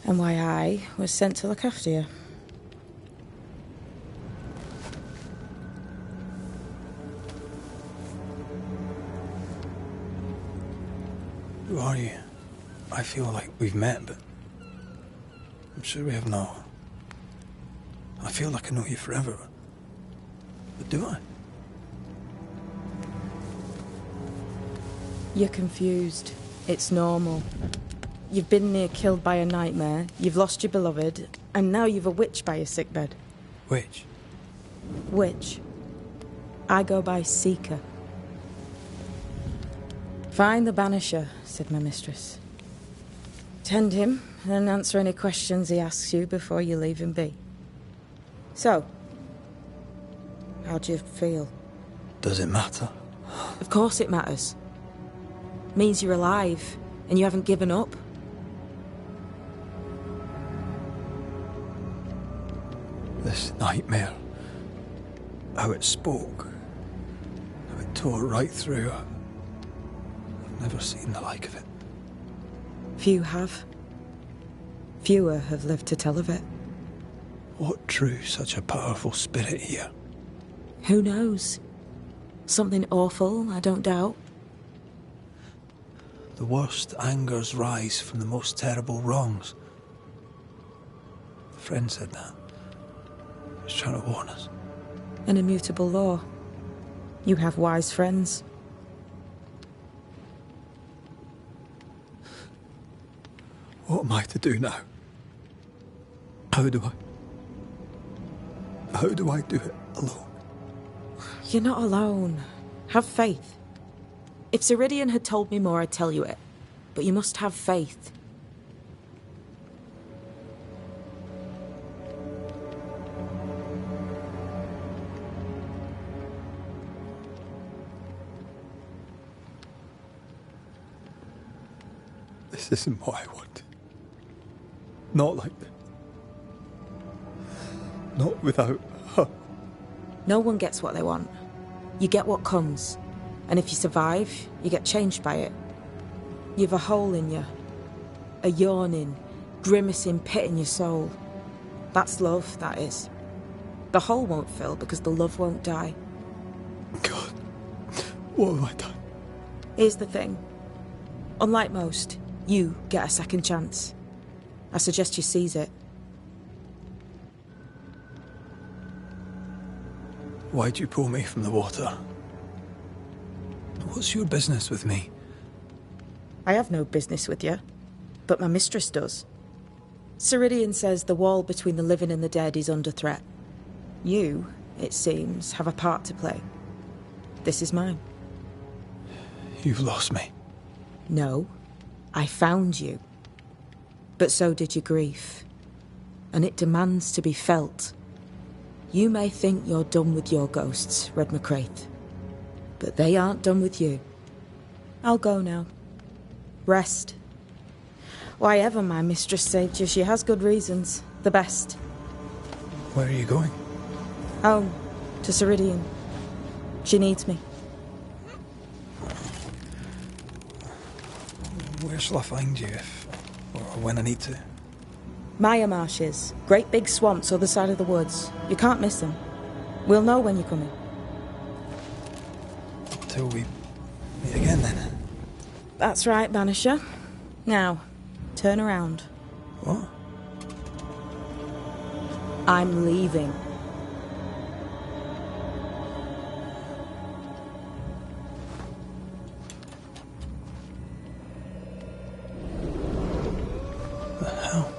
And why I was sent to look after you. Who are you? I feel like we've met, but I'm sure we have not. I feel like I know you forever, but do I? You're confused. It's normal. You've been near killed by a nightmare, you've lost your beloved, and now you've a witch by your sickbed. Witch? Witch. I go by Seeker. Find the Banisher, said my mistress. Tend him, and answer any questions he asks you before you leave him be. So, how do you feel? Does it matter? Of course it matters. Means you're alive, and you haven't given up. This nightmare, how it spoke, how it tore right through. I've never seen the like of it. Few have. Fewer have lived to tell of it. What drew such a powerful spirit here? Who knows? Something awful, I don't doubt. The worst angers rise from the most terrible wrongs. A friend said that. He was trying to warn us. An immutable law. You have wise friends. What am I to do now? How do I do it alone? You're not alone. Have faith. If Ceridian had told me more, I'd tell you it. But you must have faith. This isn't what I wanted. Not like this. Not without her. No one gets what they want. You get what comes. And if you survive, you get changed by it. You've a hole in you. A yawning, grimacing pit in your soul. That's love, that is. The hole won't fill because the love won't die. God, what have I done? Here's the thing. Unlike most, you get a second chance. I suggest you seize it. Why'd you pull me from the water? What's your business with me? I have no business with you, but my mistress does. Ceridian says the wall between the living and the dead is under threat. You, it seems, have a part to play. This is mine. You've lost me. No, I found you. But so did your grief. And it demands to be felt. You may think you're done with your ghosts, Red McCraith. But they aren't done with you. I'll go now. Rest. Why ever my mistress saved you, she has good reasons. The best. Where are you going? Home. To Ceridian. She needs me. Where shall I find you if... or when I need to? Maya Marshes. Great big swamps other side of the woods. You can't miss them. We'll know when you're coming. Till we meet again, then. That's right, Banisher. Now, turn around. What? I'm leaving. The hell?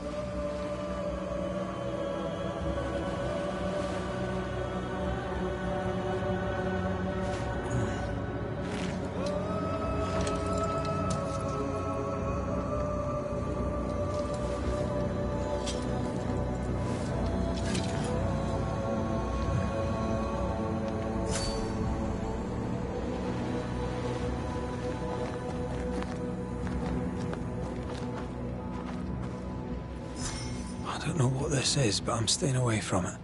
I don't know what this is, but I'm staying away from it.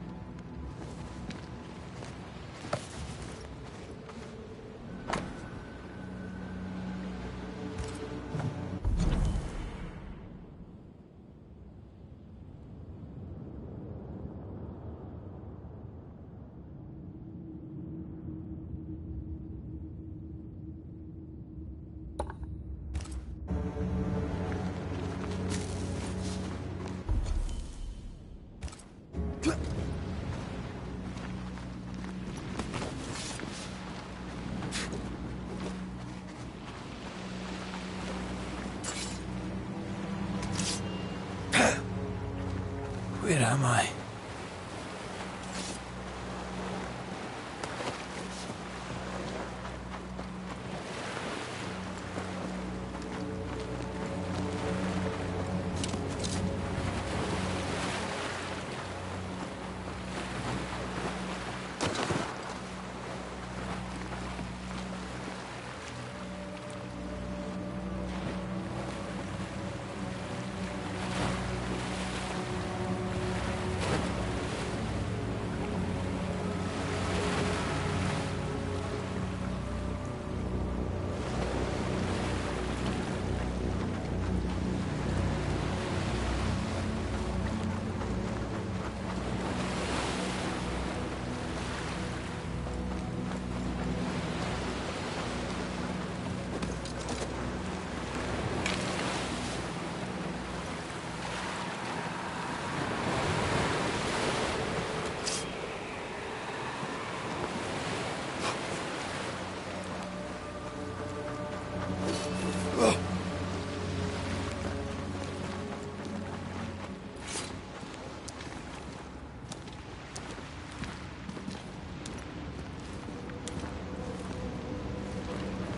Where am I?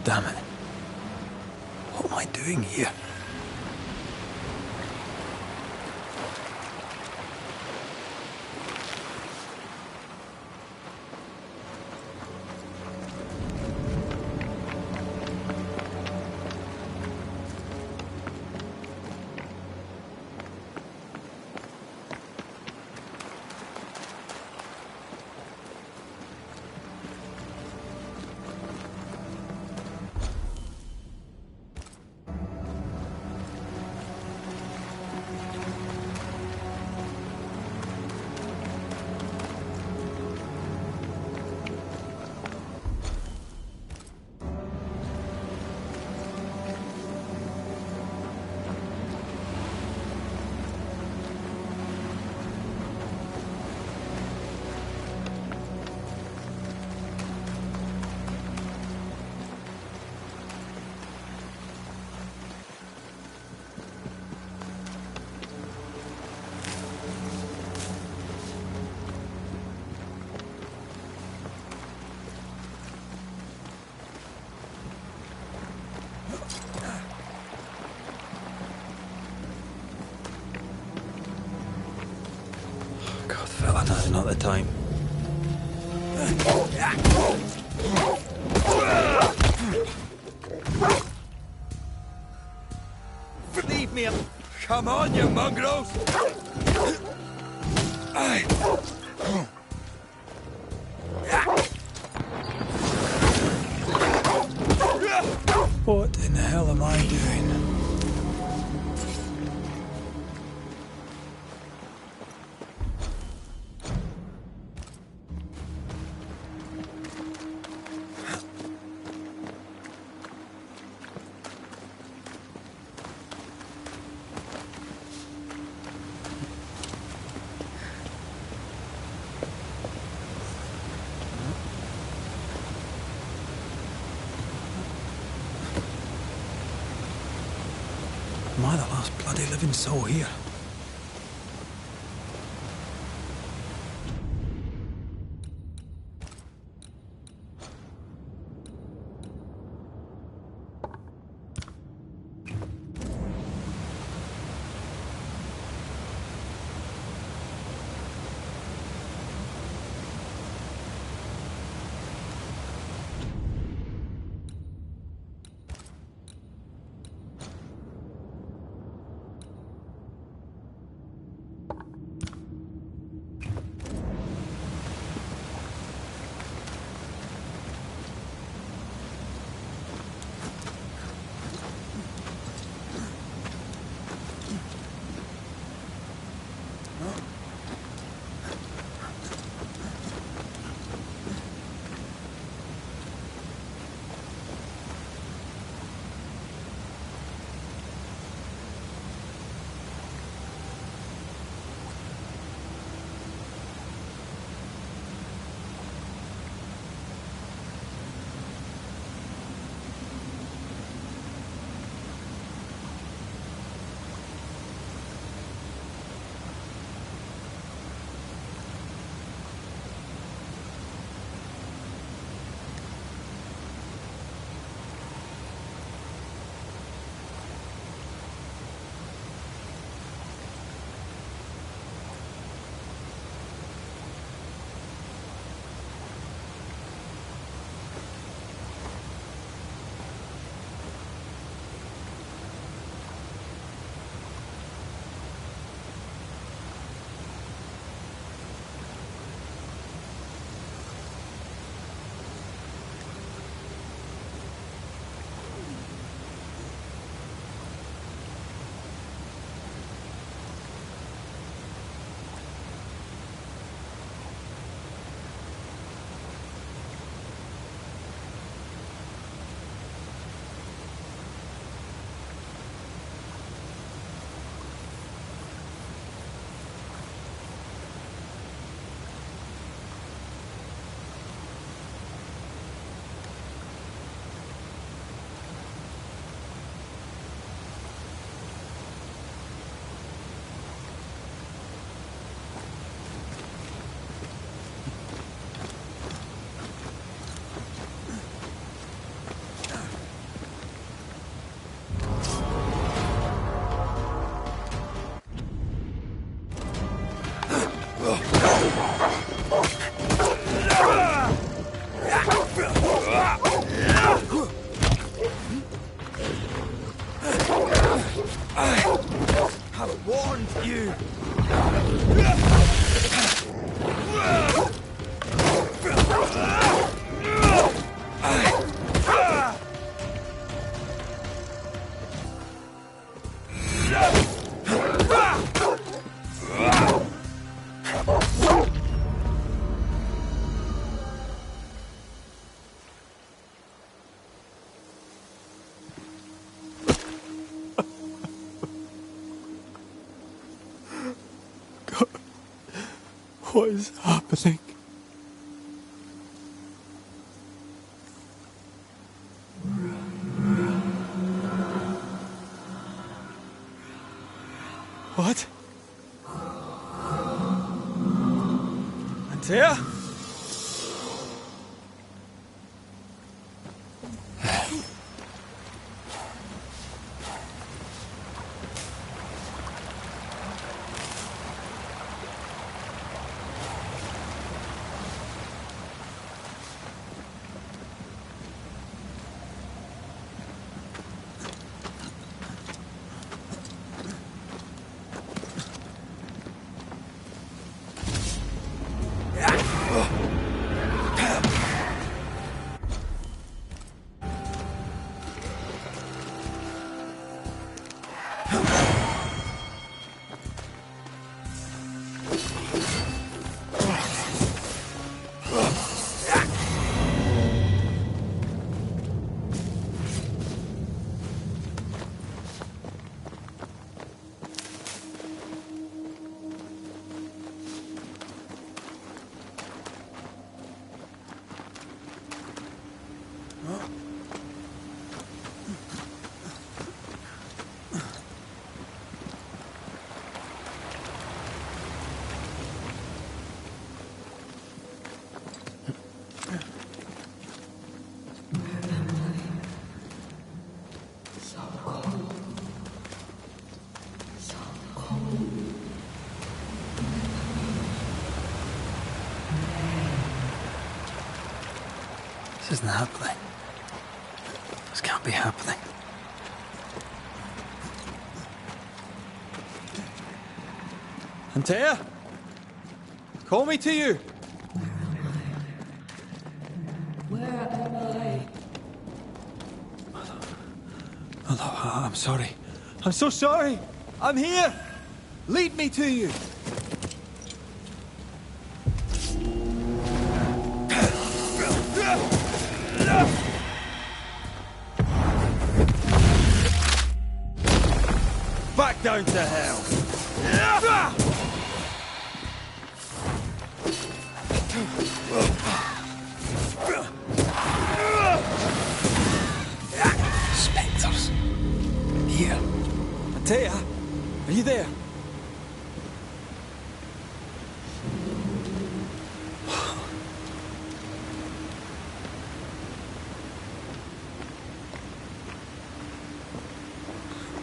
Damn it. What am I doing here? not the time. Leave me alone. Come on, you mongrels! What in the hell am I doing? Am I the last bloody living soul here? I've warned you! What is happening? What? Antea? isn't happening. This can't be happening. Antea? Call me to you. Where am I? Aloha, I'm sorry. I'm so sorry. I'm here. Lead me to you. Back down to hell. Spectres. Here. Antea, are you there?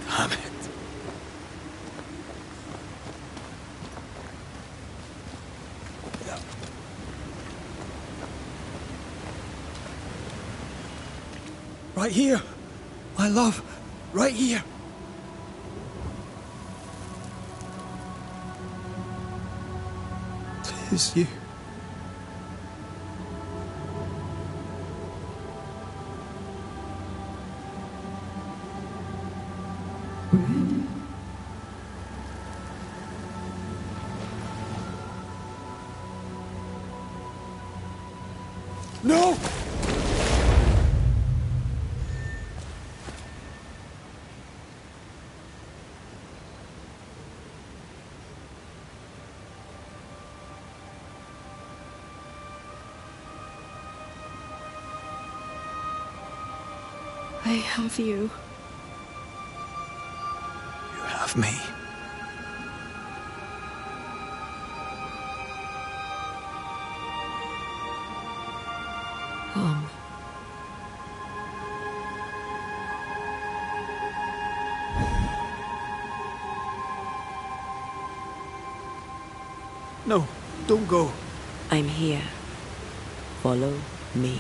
Damn it. Right here. My love. Right here. Tis you. No! I have you. You have me. Come. No, don't go. I'm here. Follow me.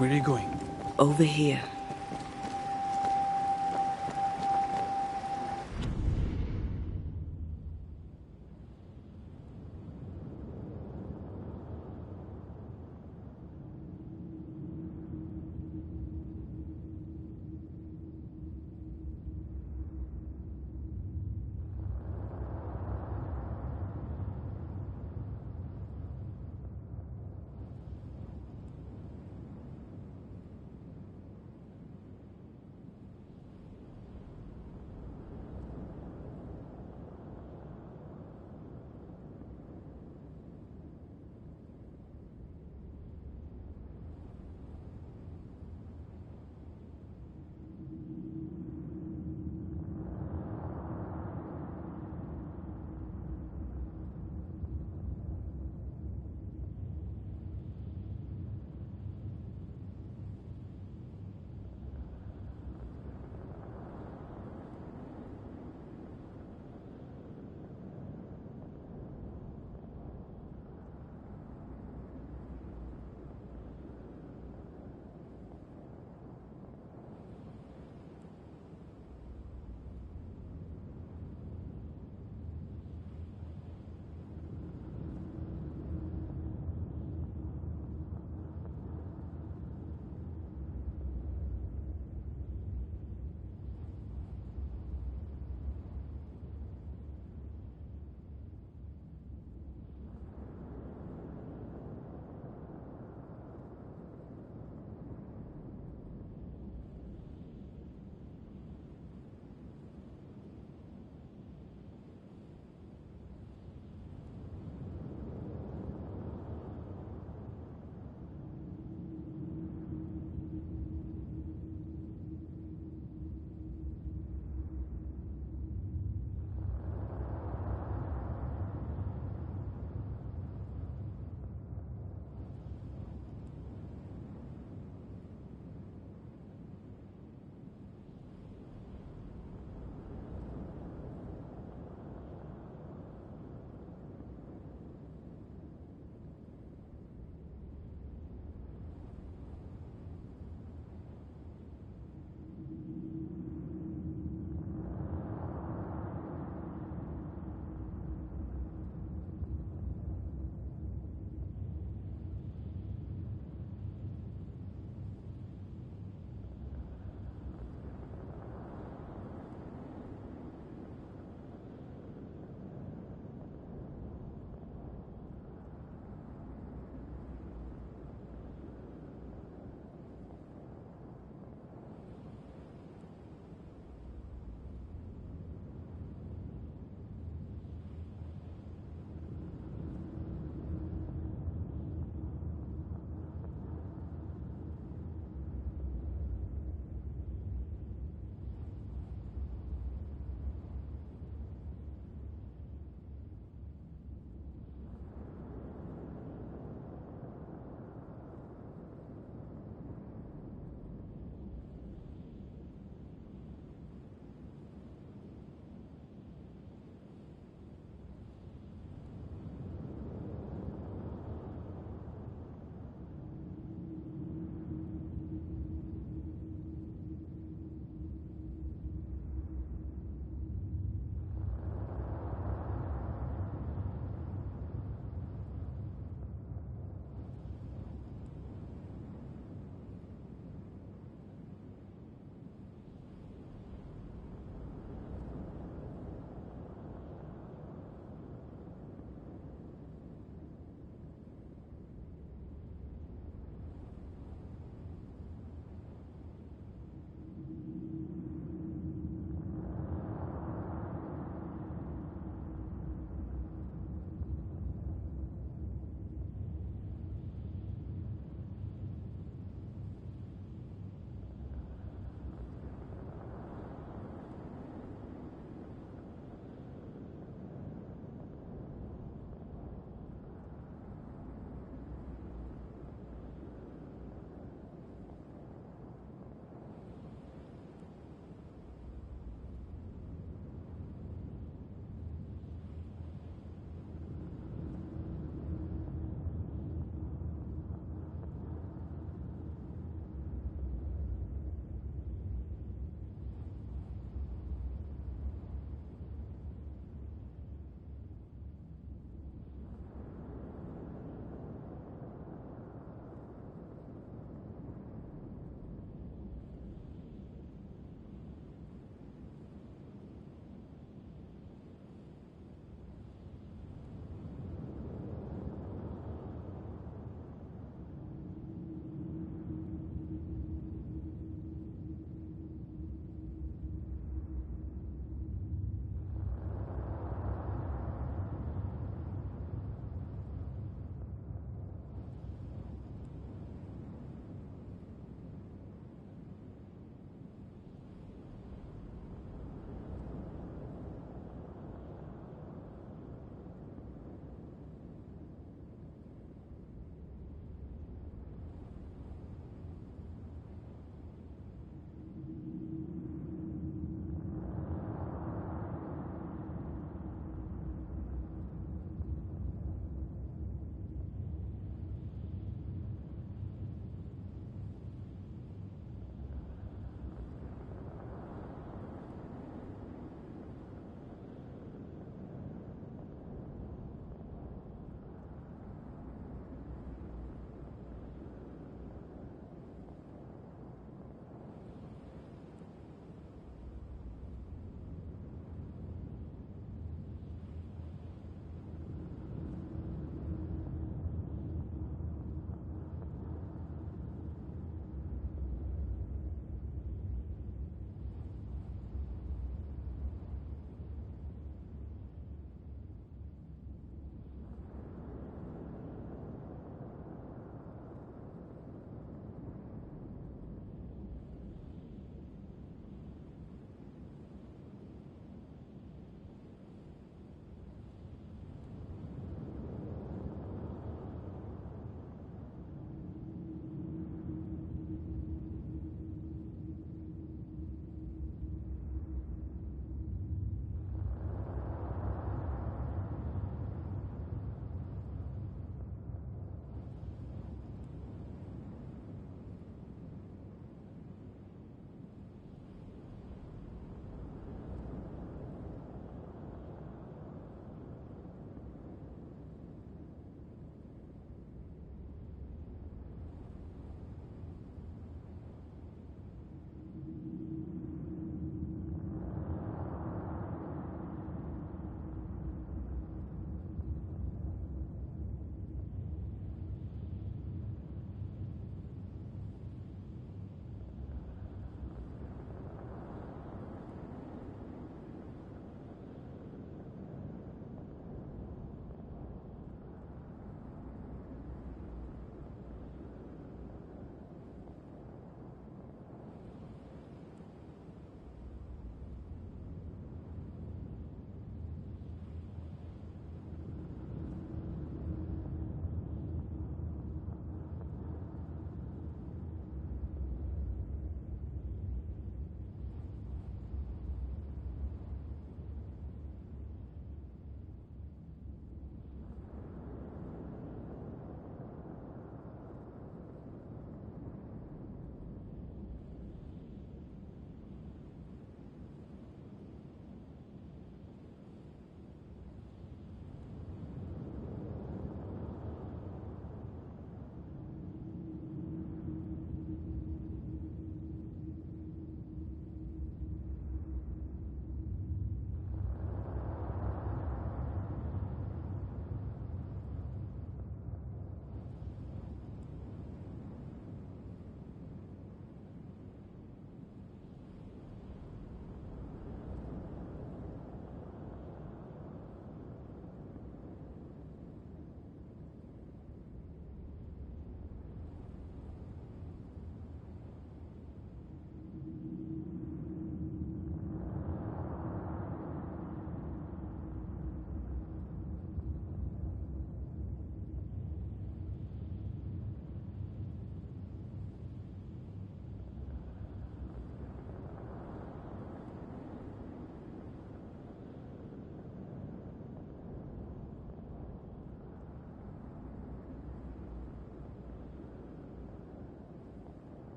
Where are you going? Over here.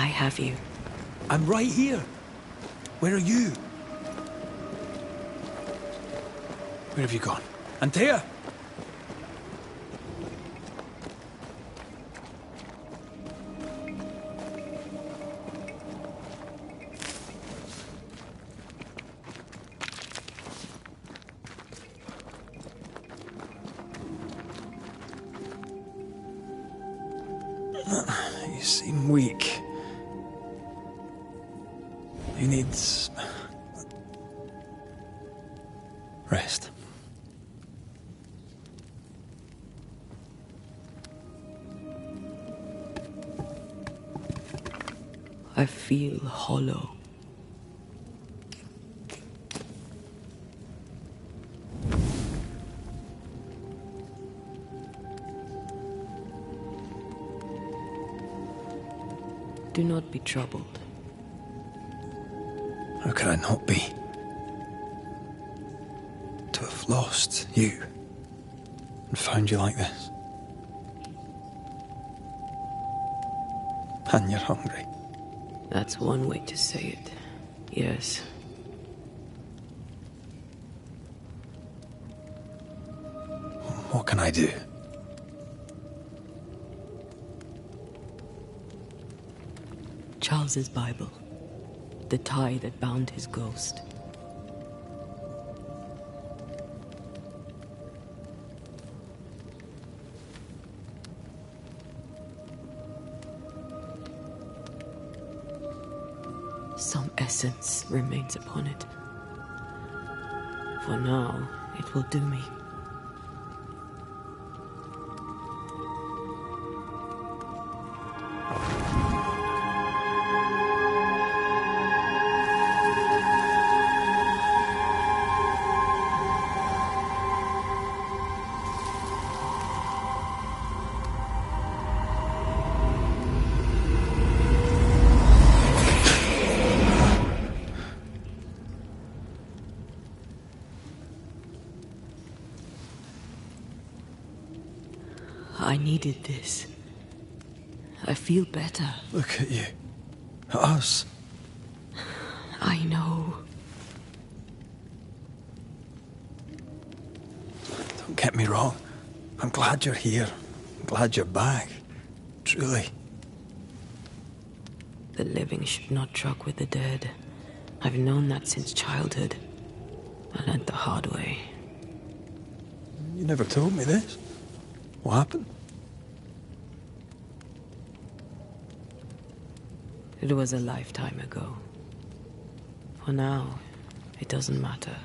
I have you. I'm right here. Where are you? Where have you gone? Antea! You seem weak. You need rest. I feel hollow. Do not be troubled. How could I not be? To have lost you and found you like this. And you're hungry. That's one way to say it. Yes. What can I do? Charles's Bible. The tie that bound his ghost. Some essence remains upon it. For now, it will do me. I needed this. I feel better. Look at you. At us. I know. Don't get me wrong. I'm glad you're here. I'm glad you're back. Truly. The living should not truck with the dead. I've known that since childhood. I learned the hard way. You never told me this. What happened? It was a lifetime ago. For now, it doesn't matter.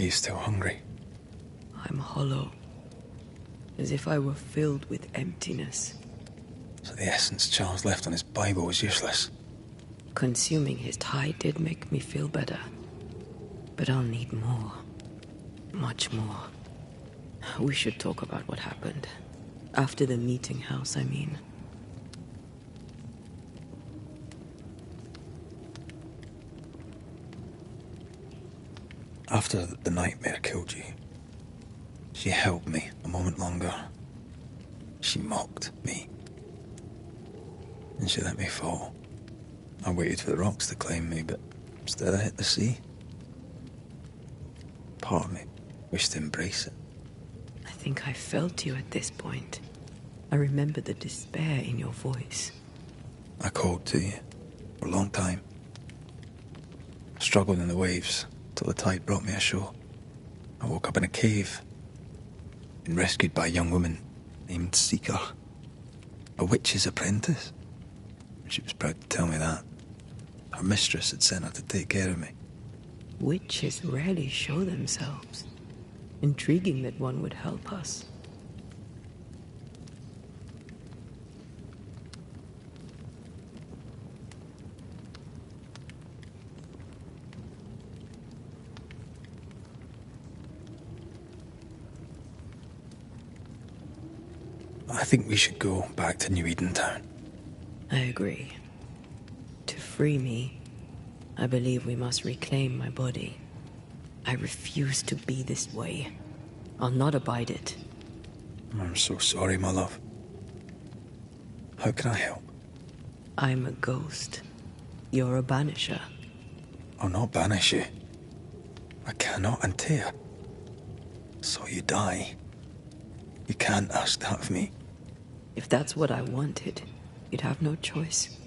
Are you still hungry? I'm hollow, as if I were filled with emptiness. So the essence Charles left on his Bible was useless. Consuming his tide did make me feel better. But I'll need more. Much more. We should talk about what happened. After the meeting house, I mean. After the nightmare killed you, she held me a moment longer. She mocked me. And she let me fall. I waited for the rocks to claim me, but instead I hit the sea. Part of me wished to embrace it. I think I felt you at this point. I remember the despair in your voice. I called to you for a long time. Struggled in the waves till the tide brought me ashore. I woke up in a cave, been rescued by a young woman named Seeker, a witch's apprentice. She was proud to tell me that. Her mistress had sent her to take care of me. Witches rarely show themselves. Intriguing that one would help us. I think we should go back to New Eden Town. I agree. To free me, I believe we must reclaim my body. I refuse to be this way. I'll not abide it. I'm so sorry, my love. How can I help? I'm a ghost. You're a banisher. I'll not banish you. I cannot, Antea. So you die. You can't ask that of me. If that's what I wanted, you'd have no choice.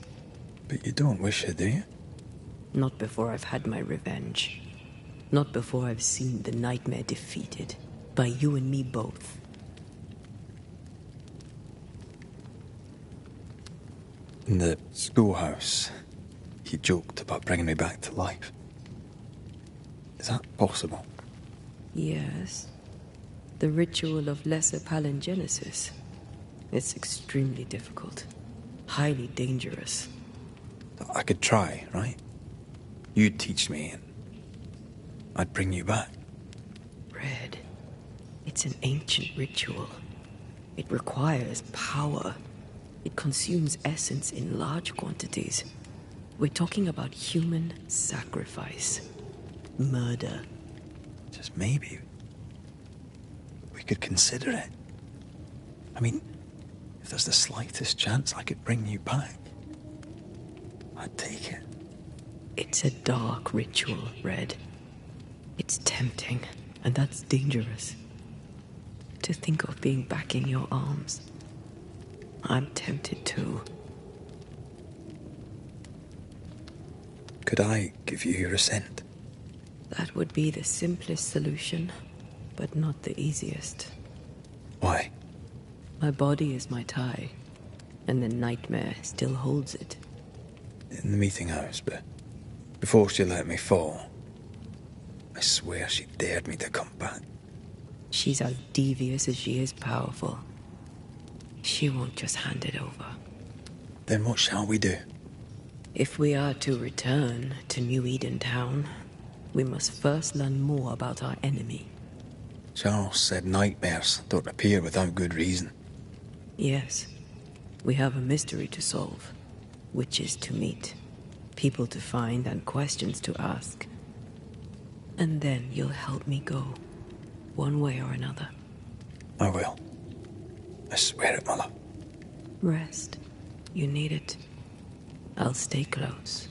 But you don't wish it, do you? Not before I've had my revenge. Not before I've seen the nightmare defeated. By you and me both. In the schoolhouse, he joked about bringing me back to life. Is that possible? Yes. The ritual of lesser palingenesis. It's extremely difficult. Highly dangerous. I could try, right? You'd teach me and I'd bring you back. Red. It's an ancient ritual. It requires power. It consumes essence in large quantities. We're talking about human sacrifice. Murder. Just maybe we could consider it. I mean, if there's the slightest chance I could bring you back, I'd take it. It's a dark ritual, Red. It's tempting, and that's dangerous. To think of being back in your arms. I'm tempted too. Could I give you your assent? That would be the simplest solution, but not the easiest. Why? My body is my tie, and the nightmare still holds it. In the meeting house, but before she let me fall, I swear she dared me to come back. She's as devious as she is powerful. She won't just hand it over. Then what shall we do? If we are to return to New Eden Town, we must first learn more about our enemy. Charles said nightmares don't appear without good reason. Yes. We have a mystery to solve. Witches to meet. People to find and questions to ask. And then you'll help me go. One way or another. I will. I swear it, my love. Rest. You need it. I'll stay close.